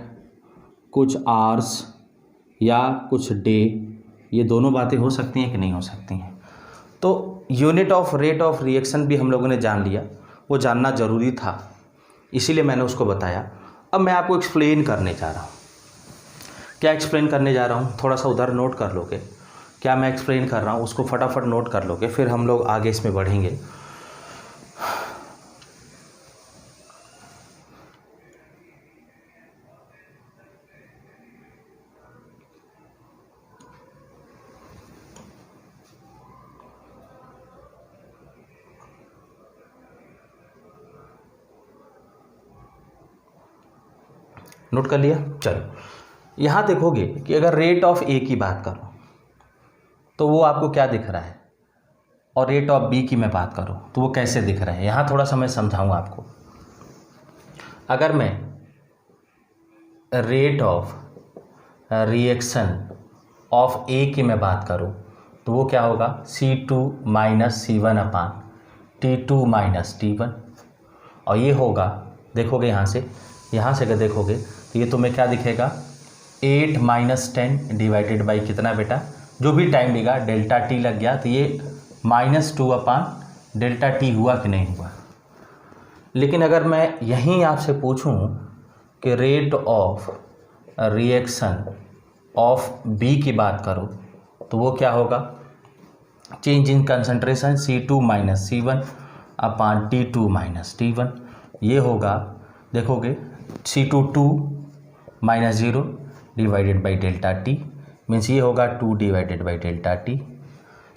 कुछ आवर्स या कुछ डे, ये दोनों बातें हो सकती हैं कि नहीं हो सकती हैं। तो unit of rate of reaction भी हम लोगों ने जान लिया, वो जानना ज़रूरी था, इसीलिए मैंने उसको बताया। अब मैं आपको एक्सप्लेन करने जा रहा हूँ। क्या एक्सप्लेन करने जा रहा हूँ, थोड़ा सा उधर नोट कर लोगे, क्या मैं एक्सप्लेन कर रहा हूँ उसको फटाफट नोट कर लोगे, फिर हम लोग आगे इसमें बढ़ेंगे। नोट कर लिया, चलो। यहाँ देखोगे कि अगर रेट ऑफ ए की बात करो तो वो आपको क्या दिख रहा है, और रेट ऑफ बी की मैं बात करूँ तो वो कैसे दिख रहे हैं, यहाँ थोड़ा सा मैं समझाऊंगा आपको। अगर मैं रेट ऑफ रिएक्शन ऑफ ए की मैं बात करूँ तो वो क्या होगा, C2 minus C1 upon T2 minus T1, और ये होगा, देखोगे यहाँ से अगर देखोगे तो ये तुम्हें क्या दिखेगा, 8 माइनस 10 डिवाइडेड बाई कितना बेटा, जो भी टाइम लेगा डेल्टा टी लग गया, तो ये -2 अपान डेल्टा टी हुआ कि नहीं हुआ। लेकिन अगर मैं यहीं आपसे पूछूं कि rate of reaction of b की बात करो तो वो क्या होगा, change in concentration C2 minus C1 upon T2 minus T1, ये होगा, देखोगे C2 2 minus 0 divided by delta t, means ये होगा 2 डिवाइडेड बाई डेल्टा टी।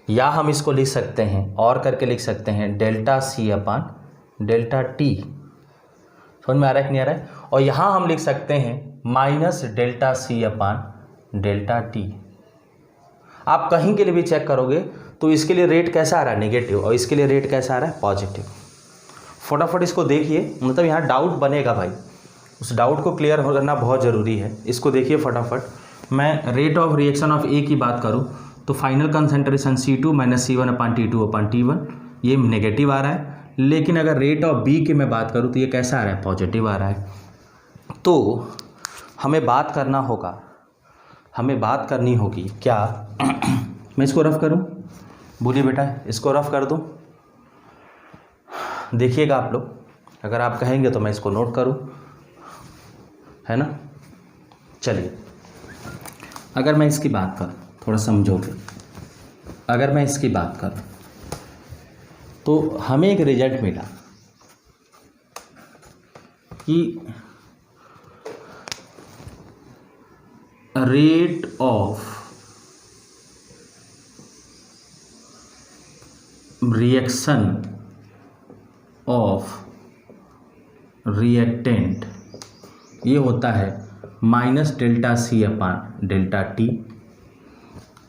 या हम इसको लिख सकते हैं और करके लिख सकते हैं delta c upon delta t, समझ में आ रहा है कि नहीं आ रहा है। और यहाँ हम लिख सकते हैं minus delta c upon delta t. आप कहीं के लिए भी चेक करोगे तो इसके लिए रेट कैसा आ रहा है, नेगेटिव, और इसके लिए रेट कैसा आ रहा है, पॉजिटिव। फटाफट इसको देखिए, मतलब यहाँ डाउट बनेगा भाई, उस डाउट को क्लियर करना बहुत ज़रूरी है। इसको देखिए फटाफट। मैं रेट ऑफ रिएक्शन ऑफ ए की बात करूँ तो final concentration C2 minus C1 upon T2 अपान T1, ये नेगेटिव आ रहा है। लेकिन अगर रेट ऑफ बी की मैं बात करूँ तो ये कैसा आ रहा है, पॉजिटिव आ रहा है। तो हमें बात करना होगा, हमें बात करनी होगी क्या मैं इसको रफ करूँ, बोलिए बेटा, इसको रफ कर दूँ, देखिएगा आप लोग, अगर आप कहेंगे तो मैं इसको नोट करूँ, है ना। चलिए, अगर मैं इसकी बात करूँ, थोड़ा समझोगे, अगर मैं इसकी बात करूँ तो हमें एक रिजल्ट मिला कि rate of reaction of reactant ये होता है minus delta c upon delta t.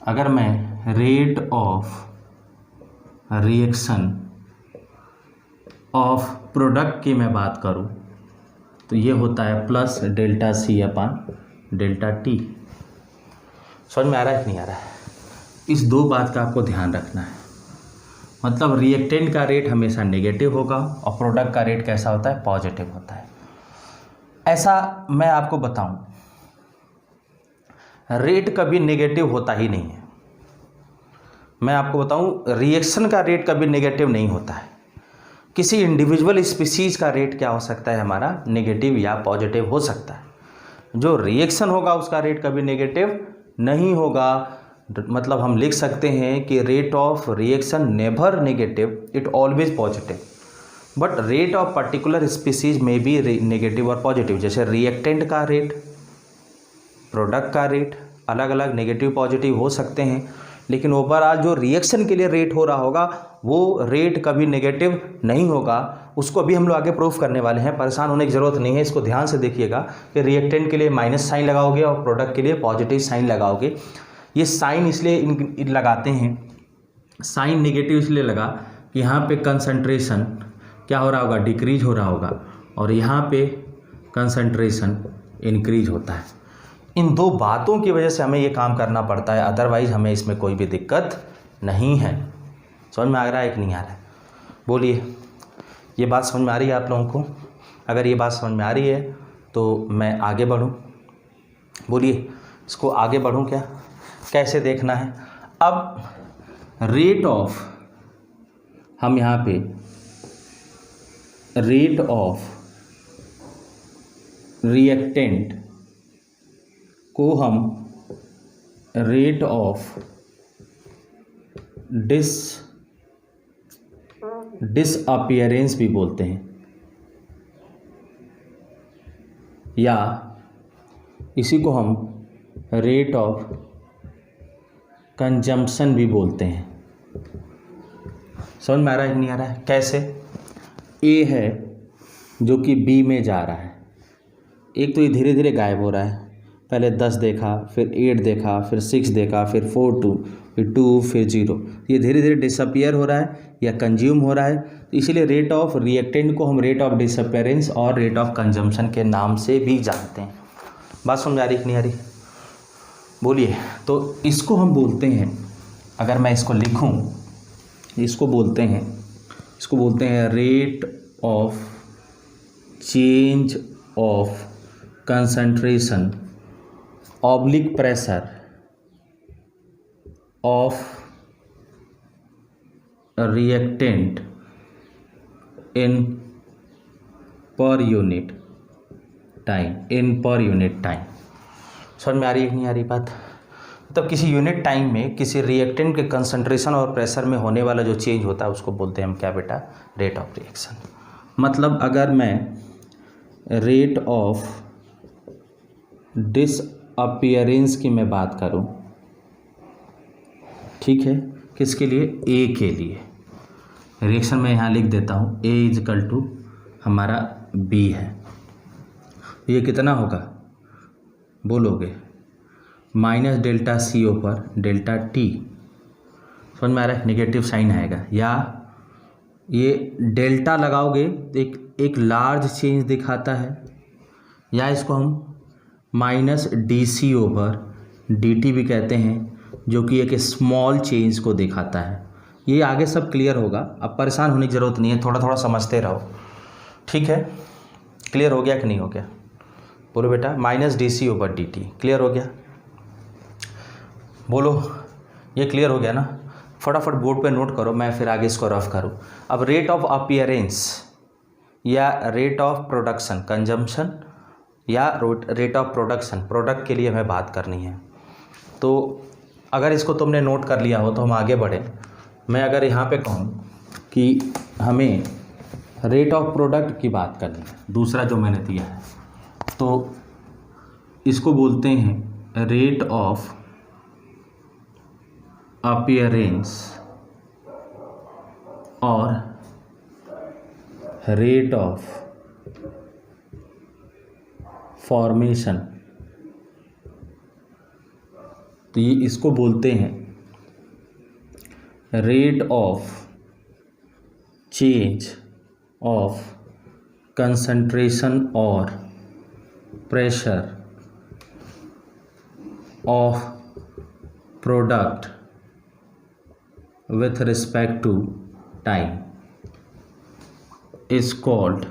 अगर मैं rate of reaction of product की मैं बात करूं तो ये होता है plus delta c upon delta t. समझ में आ रहा है कि नहीं आ रहा है। इस दो बात का आपको ध्यान रखना है, मतलब रिएक्टेंट का रेट हमेशा नेगेटिव होगा और प्रोडक्ट का रेट कैसा होता है, पॉजिटिव होता है। ऐसा मैं आपको बताऊं, रेट कभी नेगेटिव होता ही नहीं है। मैं आपको बताऊं, रिएक्शन का रेट कभी नेगेटिव नहीं होता है। किसी इंडिविजुअल स्पीसीज का रेट क्या हो सकता है हमारा, नेगेटिव या पॉजिटिव हो सकता है। जो रिएक्शन होगा उसका रेट कभी नेगेटिव नहीं होगा। मतलब हम लिख सकते हैं कि rate of reaction never negative, it always positive, but rate of particular species में बी नेगेटिव और पॉजिटिव। जैसे रिएक्टेंट का रेट, प्रोडक्ट का रेट अलग अलग नेगेटिव पॉजिटिव हो सकते हैं, लेकिन ओवरऑल जो रिएक्शन के लिए रेट हो रहा होगा वो रेट कभी नेगेटिव नहीं होगा। उसको अभी हम लोग आगे प्रूफ करने वाले हैं, परेशान होने की ज़रूरत नहीं है। इसको ध्यान से देखिएगा कि रिएक्टेंट के लिए माइनस साइन लगाओगे और प्रोडक्ट के लिए पॉजिटिव साइन लगाओगे। ये साइन इसलिए लगाते हैं, साइन नेगेटिव इसलिए लगा कि यहाँ पे कंसंट्रेशन क्या हो रहा होगा, डिक्रीज हो रहा होगा, और यहाँ पे कंसंट्रेशन इंक्रीज होता है। इन दो बातों की वजह से हमें ये काम करना पड़ता है, अदरवाइज हमें इसमें कोई भी दिक्कत नहीं है। समझ में आ रहा है कि नहीं आ रहा है? बोलिए, ये बात समझ में आ रही है आप लोगों को? अगर ये बात समझ में आ रही है तो मैं आगे बढ़ूं। बोलिए, इसको आगे बढ़ूं क्या, कैसे देखना है? अब रेट ऑफ, हम यहाँ पे रेट ऑफ रिएक्टेंट को हम रेट ऑफ डिसअपीयरेंस भी बोलते हैं, या इसी को हम रेट ऑफ कंजम्पशन भी बोलते हैं। समझ में आ रहा है कि नहीं आ रहा है? कैसे? ए है जो कि बी में जा रहा है, एक तो ये धीरे धीरे गायब हो रहा है, पहले 10 देखा, फिर 8 देखा, फिर 6 देखा, फिर 4 2, फिर 2, फिर 0, ये धीरे धीरे डिसअपियर हो रहा है या कंज्यूम हो रहा है। तो इसीलिए रेट ऑफ रिएक्टेंट को हम रेट ऑफ डिसअपियरेंस और रेट ऑफ कंजम्पशन के नाम से भी जानते हैं। बात समझ आ रही कि नहीं आ रही? बोलिए। तो इसको हम बोलते हैं, अगर मैं इसको लिखूं, इसको बोलते हैं rate of change of concentration oblique pressure of reactant in per unit time, समझ में आ रही है कि नहीं आ रही बात? मतलब किसी यूनिट टाइम में किसी रिएक्टेंट के कंसंट्रेशन और प्रेशर में होने वाला जो चेंज होता है उसको बोलते हैं हम क्या बेटा, रेट ऑफ रिएक्शन। मतलब अगर मैं रेट ऑफ डिसअपीयरेंस की मैं बात करूं, ठीक है, किसके लिए? ए के लिए। रिएक्शन में यहाँ लिख देता हूँ, ए इजकल टू हमारा बी है, ये कितना होगा बोलोगे? Minus delta c over delta t. समझ में आ रहा है? नेगेटिव साइन आएगा, या ये डेल्टा लगाओगे तो एक लार्ज चेंज दिखाता है, या इसको हम minus d c over d t भी कहते हैं, जो कि एक स्मॉल चेंज को दिखाता है। ये आगे सब क्लियर होगा, अब परेशान होने की ज़रूरत नहीं है, थोड़ा थोड़ा समझते रहो, ठीक है? क्लियर हो गया कि नहीं हो गया? बोलो बेटा, minus d c over d t clear हो गया? बोलो, ये क्लियर हो गया ना? फटाफट बोर्ड पे नोट करो, मैं फिर आगे इसको रफ करूँ। अब रेट ऑफ अपीयरेंस या रेट ऑफ प्रोडक्शन कंजम्पशन या रेट ऑफ प्रोडक्शन, प्रोडक्ट के लिए हमें बात करनी है। तो अगर इसको तुमने नोट कर लिया हो तो हम आगे बढ़ें। मैं अगर यहाँ पे कहूँ कि हमें रेट ऑफ प्रोडक्ट की बात करनी है, दूसरा जो मैंने दिया है, तो इसको बोलते हैं रेट ऑफ अपीयरेंस और रेट ऑफ फॉर्मेशन। तो ये इसको बोलते हैं rate of change of concentration और pressure of product with respect to time is called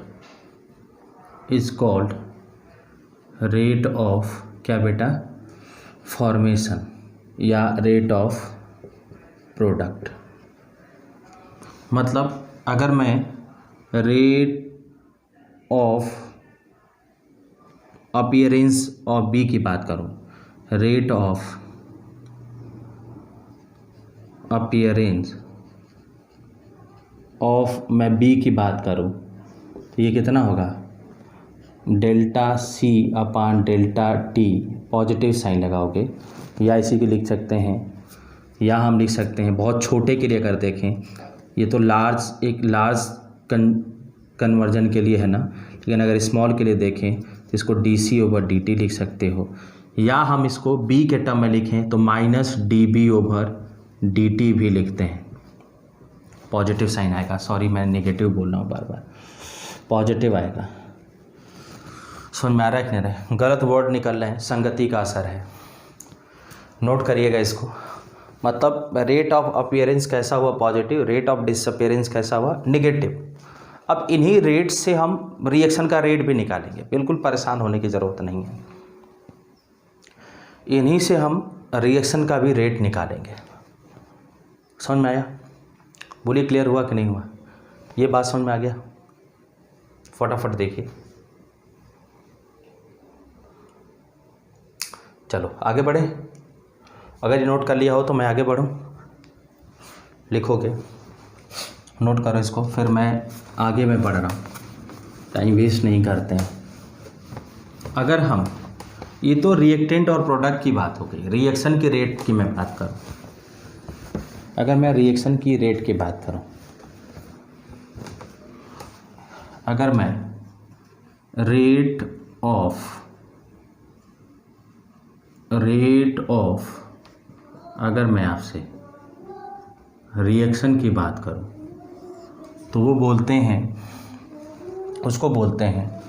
rate of क्या बेटा, फॉर्मेशन या रेट ऑफ प्रोडक्ट। मतलब अगर मैं rate of appearance of b की बात करूं, रेट ऑफ अपीयरेंस ऑफ मैं बी की बात करूं तो ये कितना होगा, delta c upon delta t, positive sign लगाओगे, या इसी को लिख सकते हैं, या हम लिख सकते हैं बहुत छोटे के लिए अगर देखें, ये तो लार्ज एक लार्ज कन्वर्जन के लिए है ना, लेकिन अगर स्मॉल के लिए देखें तो इसको d c over d t लिख सकते हो, या हम इसको बी के टर्म में लिखें तो minus d b over d t भी लिखते हैं, पॉजिटिव साइन आएगा, सॉरी मैं नेगेटिव बोल रहा हूँ बार बार, पॉजिटिव आएगा। समझ में आ रहा है कि नहीं रहा, गलत वर्ड निकल रहे हैं, संगति का असर है, नोट करिएगा इसको। मतलब रेट ऑफ अपीयरेंस कैसा हुआ, पॉजिटिव, रेट ऑफ डिसअपीयरेंस कैसा हुआ, नेगेटिव। अब इन्हीं रेट से हम रिएक्शन का रेट भी निकालेंगे, बिल्कुल परेशान होने की ज़रूरत नहीं है, इन्हीं से हम रिएक्शन का भी रेट निकालेंगे। समझ में आया, बोलिए क्लियर हुआ कि नहीं हुआ, ये बात समझ में आ गया, फटाफट देखिए। चलो आगे बढ़े, अगर ये नोट कर लिया हो तो मैं आगे बढ़ूं, लिखोगे, नोट करो इसको, फिर मैं आगे में बढ़ रहा हूँ, टाइम वेस्ट नहीं करते हैं। अगर हम, ये तो रिएक्टेंट और प्रोडक्ट की बात हो गई, रिएक्शन के रेट की मैं बात करूँ, अगर मैं रिएक्शन की रेट की बात करूँ, अगर मैं रेट ऑफ अगर मैं आपसे रिएक्शन की बात करूं तो वो बोलते हैं, उसको बोलते हैं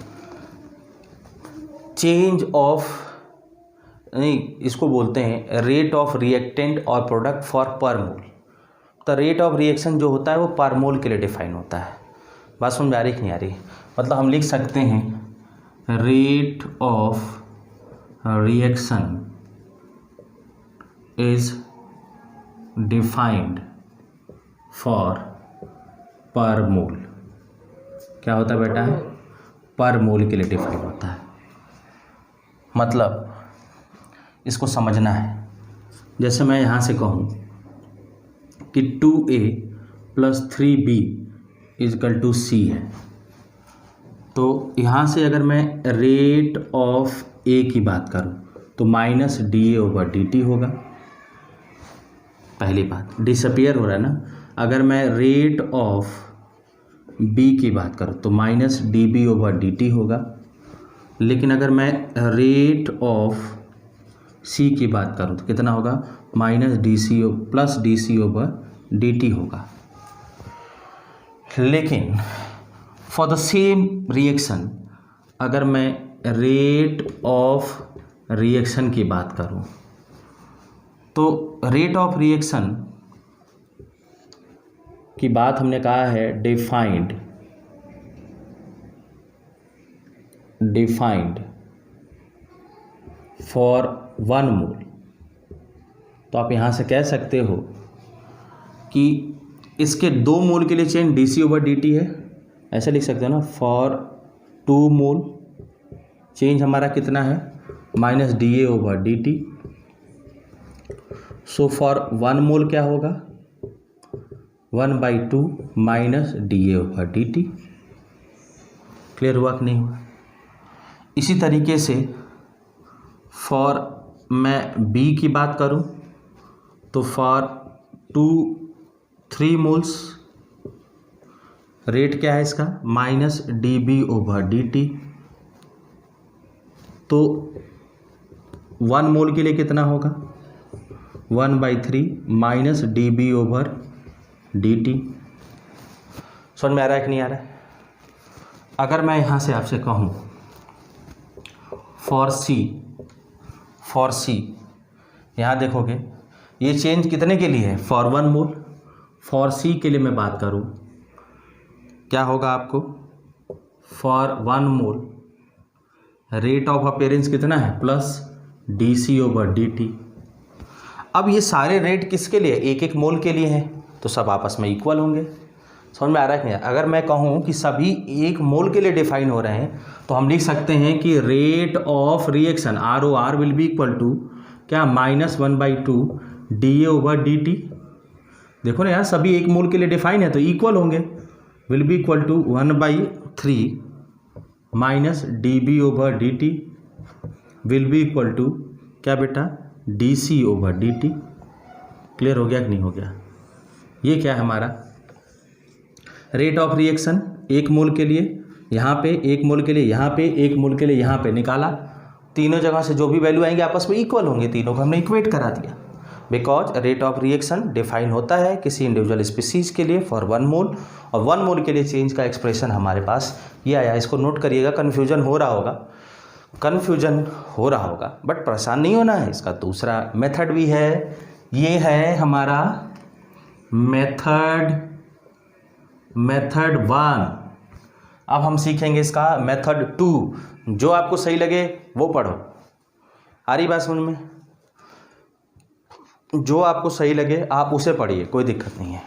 चेंज ऑफ, नहीं इसको बोलते हैं रेट ऑफ रिएक्टेंट और प्रोडक्ट फॉर पर मोल। तो रेट ऑफ रिएक्शन जो होता है वो पर मोल के लिए डिफाइन होता है। बात समझ में आ रही कि नहीं आ रही, मतलब हम लिख सकते हैं rate of reaction is defined for पर मोल। क्या होता है बेटा, पर मोल के लिए डिफाइन होता है। मतलब इसको समझना है, जैसे मैं यहाँ से कहूँ कि 2a + 3b = c है, तो यहाँ से अगर मैं रेट ऑफ a की बात करूँ तो -dA/dt होगा। पहली बात, डिसअपियर हो रहा है ना। अगर मैं रेट ऑफ b की बात करूँ तो -dB/dt होगा। लेकिन अगर मैं रेट ऑफ c की बात करूँ तो कितना होगा, -dC/dt होगा। लेकिन फॉर द सेम रिएक्शन अगर मैं रेट ऑफ रिएक्शन की बात करूं तो रेट ऑफ रिएक्शन की बात हमने कहा है डिफाइंड फॉर 1 मोल। तो आप यहां से कह सकते हो कि इसके 2 मोल के लिए चेंज dC/dt है, ऐसा लिख सकते हो ना। फॉर 2 मोल चेंज हमारा कितना है, -dA/dt। सो फॉर 1 मोल क्या होगा, 1/2 -dA/dt। क्लियर हुआ कि नहीं हुआ। इसी तरीके से फॉर मैं B की बात करूं तो फॉर 3 मोल्स रेट क्या है इसका, -dB/dt। तो 1 मोल के लिए कितना होगा, 1/3 -dB/dt। समझ में आ रहा है कि नहीं आ रहा है। अगर मैं यहाँ से आपसे कहूँ फॉर C, यहाँ देखोगे ये चेंज कितने के लिए है, फॉर 1 मोल। फॉर C के लिए मैं बात करूँ क्या होगा आपको, for 1 mole rate of appearance कितना है, +dC/dt। अब ये सारे रेट किसके लिए, 1-1 मोल के लिए हैं, तो सब आपस में इक्वल होंगे। समझ में आ रहा है कि नहीं? अगर मैं कहूँ कि सभी 1 मोल के लिए डिफाइन हो रहे हैं तो हम लिख सकते हैं कि rate of reaction ROR will be equal to क्या, -1/2 dA/dt। देखो ना यार, सभी 1 मोल के लिए डिफाइन है तो इक्वल होंगे, will be equal to 1/3 -dB/dt will be equal to क्या बेटा, dC/dt। क्लियर हो गया कि नहीं हो गया? ये क्या है हमारा रेट ऑफ रिएक्शन 1 मोल के लिए, यहाँ पे 1 मोल के लिए, यहाँ पे 1 मोल के लिए, यहाँ पे निकाला। तीनों जगह से जो भी वैल्यू आएंगे आपस में इक्वल होंगे, तीनों को हमने इक्वेट करा दिया। Because rate of reaction define होता है किसी इंडिविजुअल स्पीसीज के लिए फॉर 1 मोल, और 1 मोल के लिए चेंज का एक्सप्रेशन हमारे पास ये आया। इसको नोट करिएगा, कन्फ्यूजन हो रहा होगा, बट परेशान नहीं होना है। इसका दूसरा मेथड भी है, ये है हमारा मेथड 1। अब हम सीखेंगे इसका मेथड 2। जो आपको सही लगे वो पढ़ो। आ रही बात समझ में? जो आपको सही लगे आप उसे पढ़िए, कोई दिक्कत नहीं है।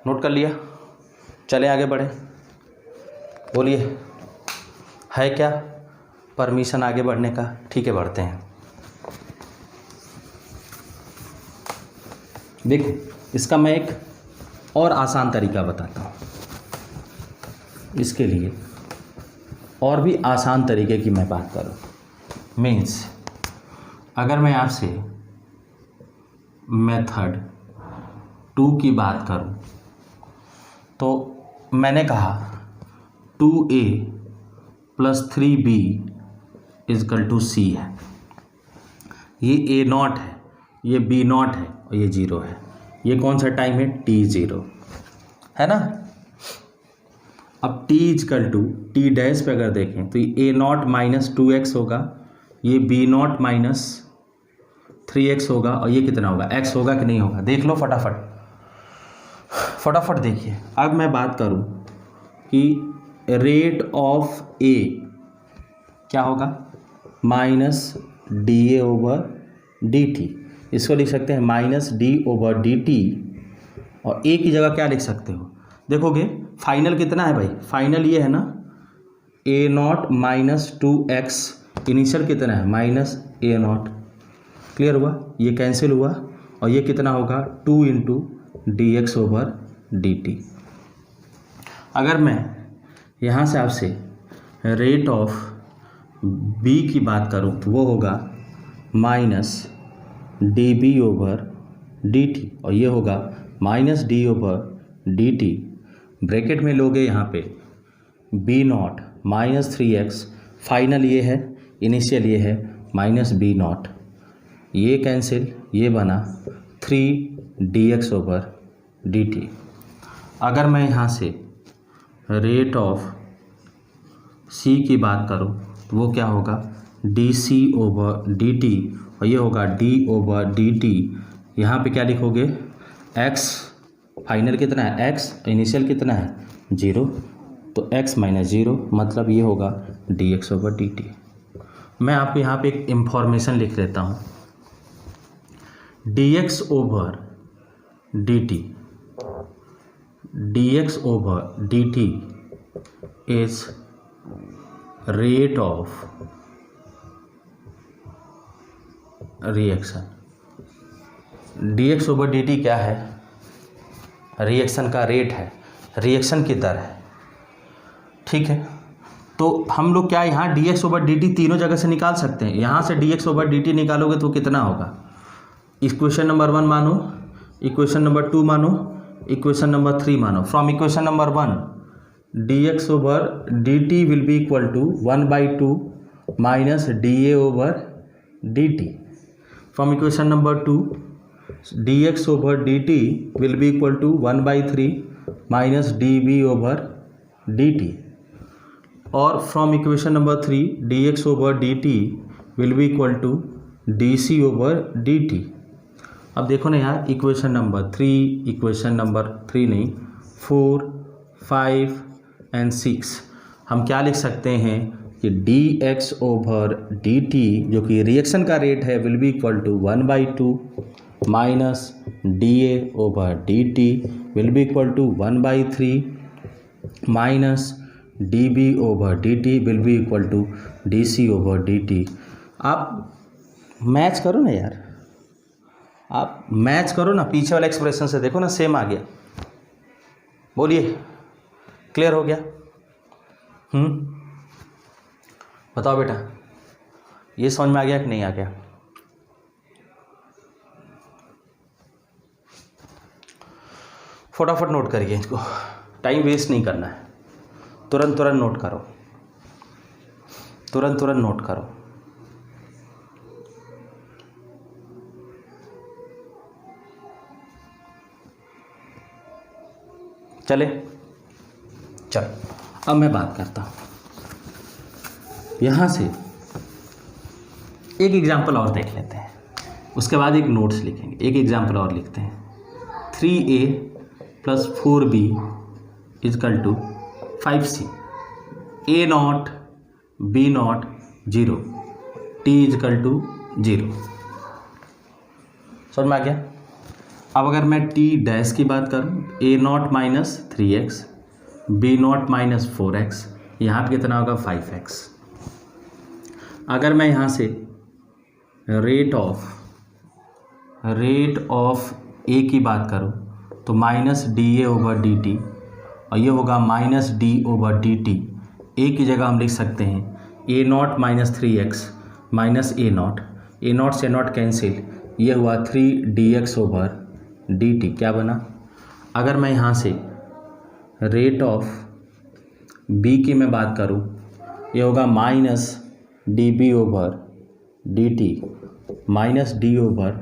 नोट कर लिया? चले आगे बढ़े। बोलिए, है क्या परमिशन आगे बढ़ने का? ठीक है, बढ़ते हैं। देखो, इसका मैं एक और आसान तरीका बताता हूँ। इसके लिए और भी आसान तरीके की मैं बात करूँ, मीन्स अगर मैं आपसे मेथड 2 की बात करूँ तो मैंने कहा 2A + 3B = C है। ये A0 है, ये B0 है और ये 0 है। ये कौन सा टाइम है? T0 है ना। अब T = T डैश पे अगर देखें तो ये A0 - 2x होगा, ये B0 - 3x होगा, और ये कितना होगा? x होगा कि नहीं होगा? देख लो फटाफट देखिए। अब मैं बात करूं कि रेट ऑफ A क्या होगा? -dA/dt। इसको लिख सकते हैं -d/dt, और A की जगह क्या लिख सकते हो? देखोगे फाइनल कितना है भाई? फाइनल ये है ना, A0 - 2x, इनिशियल कितना है? -A0। क्लियर हुआ? ये कैंसिल हुआ, और ये कितना होगा? 2 × dx/dt। अगर मैं यहाँ से आपसे रेट ऑफ B की बात करूँ तो वो होगा -dB/dt, और ये होगा -d/dt। ब्रैकेट में लोगे यहाँ पे B0 - 3x, फाइनल ये है, इनिशियल ये है -B0, ये कैंसिल, ये बना 3dx/dt। अगर मैं यहाँ से रेट ऑफ C की बात करूँ तो वो क्या होगा? dC/dt, और ये होगा d/dt। यहाँ पे क्या लिखोगे? x, फाइनल कितना है? x, इनिशियल कितना है? 0, तो x - 0 मतलब ये होगा dx/dt। मैं आपको यहाँ पे एक इंफॉर्मेशन लिख देता हूँ, dx/dt is rate of reaction। dx/dt क्या है? रिएक्शन का रेट है, रिएक्शन की दर है। ठीक है, तो हम लोग क्या यहाँ dx/dt तीनों जगह से निकाल सकते हैं। यहाँ से dx/dt निकालोगे तो कितना होगा? इक्वेशन नंबर 1 मानो, इक्वेशन नंबर 2 मानो, इक्वेशन नंबर 3 मानो। From equation number 1 dx/dt will be equal to 1/2 -dA/dt। From equation number 2 dx/dt will be equal to 1/3 -dB/dt। और from equation number 3 dx/dt will be equal to dC/dt। अब देखो ना यार, equation number 3 नहीं, 4, 5 and 6 हम क्या लिख सकते हैं? कि dx ओवर dt जो कि रिएक्शन का रेट है will be equal to 1/2 minus dA over dt will be equal to 1/3 minus dB over dt will be equal to dC over dt। आप मैच करो ना यार, आप मैच करो ना, पीछे वाले एक्सप्रेशन से देखो ना, सेम आ गया। बोलिए, क्लियर हो गया? बताओ बेटा, ये समझ में आ गया कि नहीं आ गया? फटाफट नोट करिए इसको, टाइम वेस्ट नहीं करना है, तुरंत तुरंत नोट करो, तुरंत तुरंत नोट करो। चले, चल अब मैं बात करता हूँ यहाँ से। एक एग्जाम्पल और देख लेते हैं, उसके बाद एक नोट्स लिखेंगे। एक एग्जाम्पल और लिखते हैं, 3a plus 4b equal to 5c, a not b not 0, t equal to 0। समझ में आ गया? अब अगर मैं t डैश की बात करूँ, a not minus 3x, b not minus 4x, यहाँ पे कितना होगा 5x। अगर मैं यहाँ से रेट ऑफ a की बात करूँ तो माइनस da ओवर dt, और ये होगा minus d over dt। a की जगह हम लिख सकते हैं a not minus 3x minus a not से नॉट कैंसिल, ये हुआ 3dx ओवर dt। क्या बना? अगर मैं यहाँ से रेट ऑफ b की मैं बात करूँ, ये होगा minus db over dt, minus d over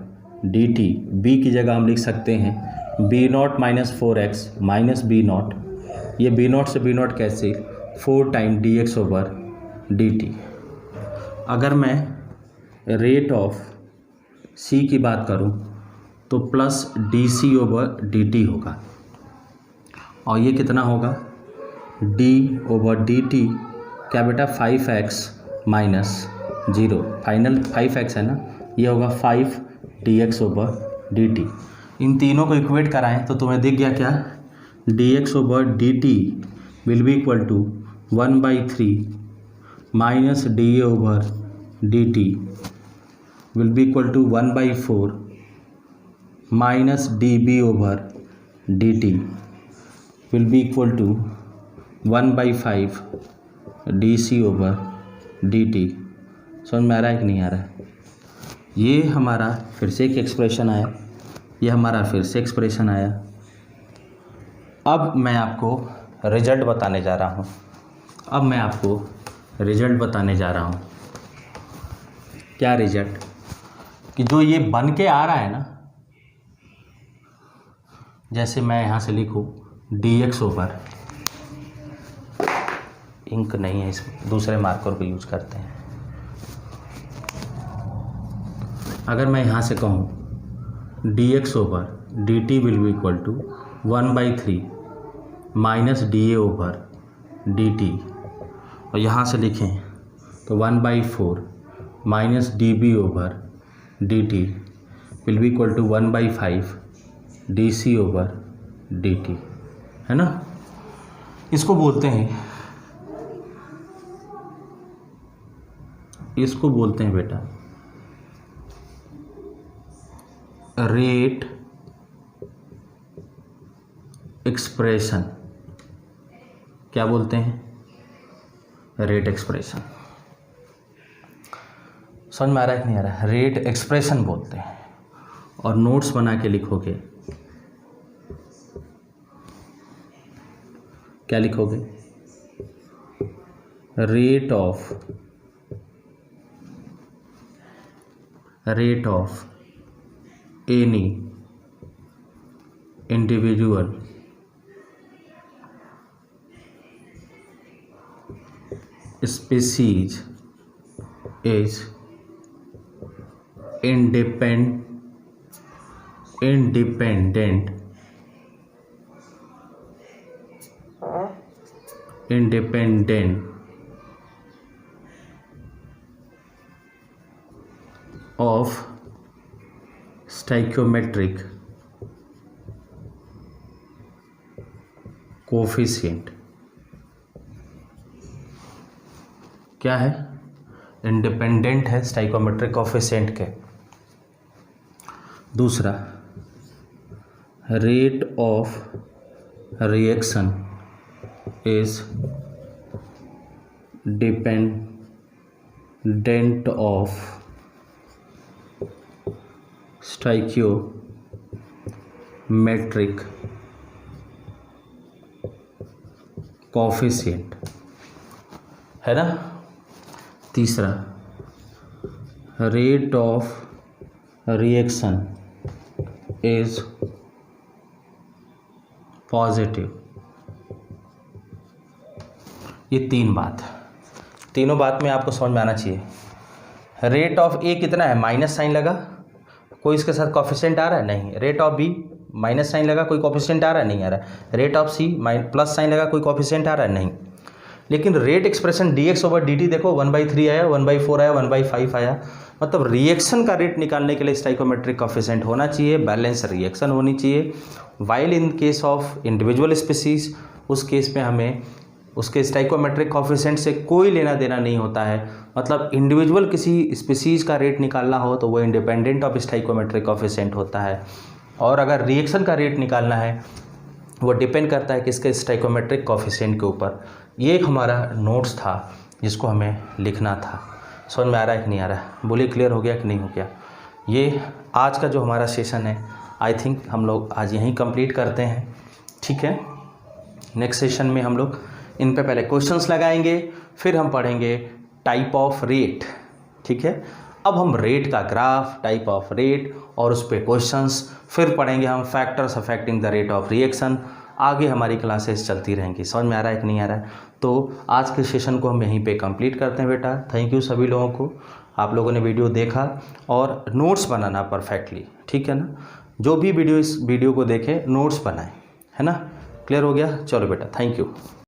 dt। b की जगह हम लिख सकते हैं b not minus 4x minus b not, ये b नॉट से b नॉट कैसे 4 टाइम dx ओवर dt। अगर मैं रेट ऑफ c की बात करूं तो प्लस dc ओवर dt होगा, और ये कितना होगा d ओवर dt। क्या बेटा? 5x माइनस 0, फाइनल 5x है ना, ये होगा 5dx ओवर dt। इन तीनों को इक्वेट कराएं तो तुम्हें दिख गया क्या? dx over dt will be equal to 1/3 minus da over dt will be equal to 1/4 minus db over dt will be equal to 1/5 dc over dt। समझ में आ रहा है कि नहीं आ रहा है? ये हमारा फिर से एक एक्सप्रेशन आया, ये हमारा फिर से एक्सप्रेशन आया। अब मैं आपको रिजल्ट बताने जा रहा हूँ, अब मैं आपको रिजल्ट बताने जा रहा हूँ। क्या रिजल्ट? कि जो ये बन के आ रहा है ना, जैसे मैं यहाँ से लिखूँ dx ओवर, इंक नहीं है, इस दूसरे मार्कर को यूज करते हैं। अगर मैं यहाँ से कहूँ dx over dt will be equal to 1/3 minus da over dt, और यहाँ से लिखें तो 1/4 minus db over dt will be equal to 1/5 dc over dt, है ना? इसको बोलते हैं, इसको बोलते हैं बेटा रेट एक्सप्रेशन। क्या बोलते हैं? Rate expression. समझ में आ रहा है कि नहीं आ रहा है? रेट एक्सप्रेशन बोलते हैं। और नोट्स बना के लिखोगे, क्या लिखोगे? Rate of any individual species is independent of stoichiometric coefficient क्या है, इंडिपेंडेंट है स्टाइकियोमेट्रिक कोफिशिएंट के। दूसरा, rate of reaction is dependent of stoichiometric coefficient, है ना। तीसरा, rate of reaction is positive. ये तीनों बात में आपको समझ में आना चाहिए। रेट ऑफ ए कितना है, माइनस साइन लगा, कोई इसके साथ कोफिशिएंट आ रहा है, नहीं। Rate of b minus sign लगा, कोई कोफिशिएंट आ रहा है, नहीं आ रहा है। Rate of c plus sign लगा, कोई कोफिशिएंट आ रहा है, नहीं। लेकिन रेट एक्सप्रेशन dx/dt देखो 1/3 आया, 1/4 आया, 1/5 आया। मतलब रिएक्शन का रेट निकालने के लिए स्टाइकियोमेट्रिक कोफिशिएंट होना चाहिए, बैलेंस रिएक्शन होनी चाहिए। While in case of individual species, उस केस में हमें उसके स्टाइकियोमेट्रिक कोफिशिएंट से कोई लेना देना नहीं होता है। मतलब इंडिविजुअल किसी स्पीसीज का रेट निकालना हो तो वो इंडिपेंडेंट ऑफ स्टाइकियोमेट्रिक कोफिशिएंट होता है, और अगर रिएक्शन का रेट निकालना है वो डिपेंड करता है किसके स्टाइकियोमेट्रिक कोफिशिएंट के ऊपर। ये एक हमारा नोट्स था जिसको हमें लिखना था। समझ में आ रहा है कि नहीं आ रहा है, बोलिए क्लियर हो गया कि नहीं हो गया। ये आज का जो हमारा सेशन है, आई थिंक हम लोग आज यहीं कंप्लीट करते हैं, ठीक है। नेक्स्ट सेशन में हम लोग इन पे पहले क्वेश्चंस लगाएंगे, फिर हम पढ़ेंगे टाइप ऑफ रेट, ठीक है। अब हम रेट का ग्राफ, टाइप ऑफ रेट और उस पर क्वेश्चंस, फिर पढ़ेंगे हम factors affecting the rate of reaction. आगे हमारी क्लासेस चलती रहेंगी। समझ में आ रहा है कि नहीं आ रहा है। तो आज के सेशन को हम यहीं पे कंप्लीट करते हैं बेटा। थैंक यू सभी लोगों को, आप लोगों ने वीडियो देखा और नोट्स बनाना परफेक्टली, ठीक है ना। जो भी वीडियो इस वीडियो को देखे नोट्स बनाएं, है ना। क्लियर हो गया, चलो बेटा, थैंक यू।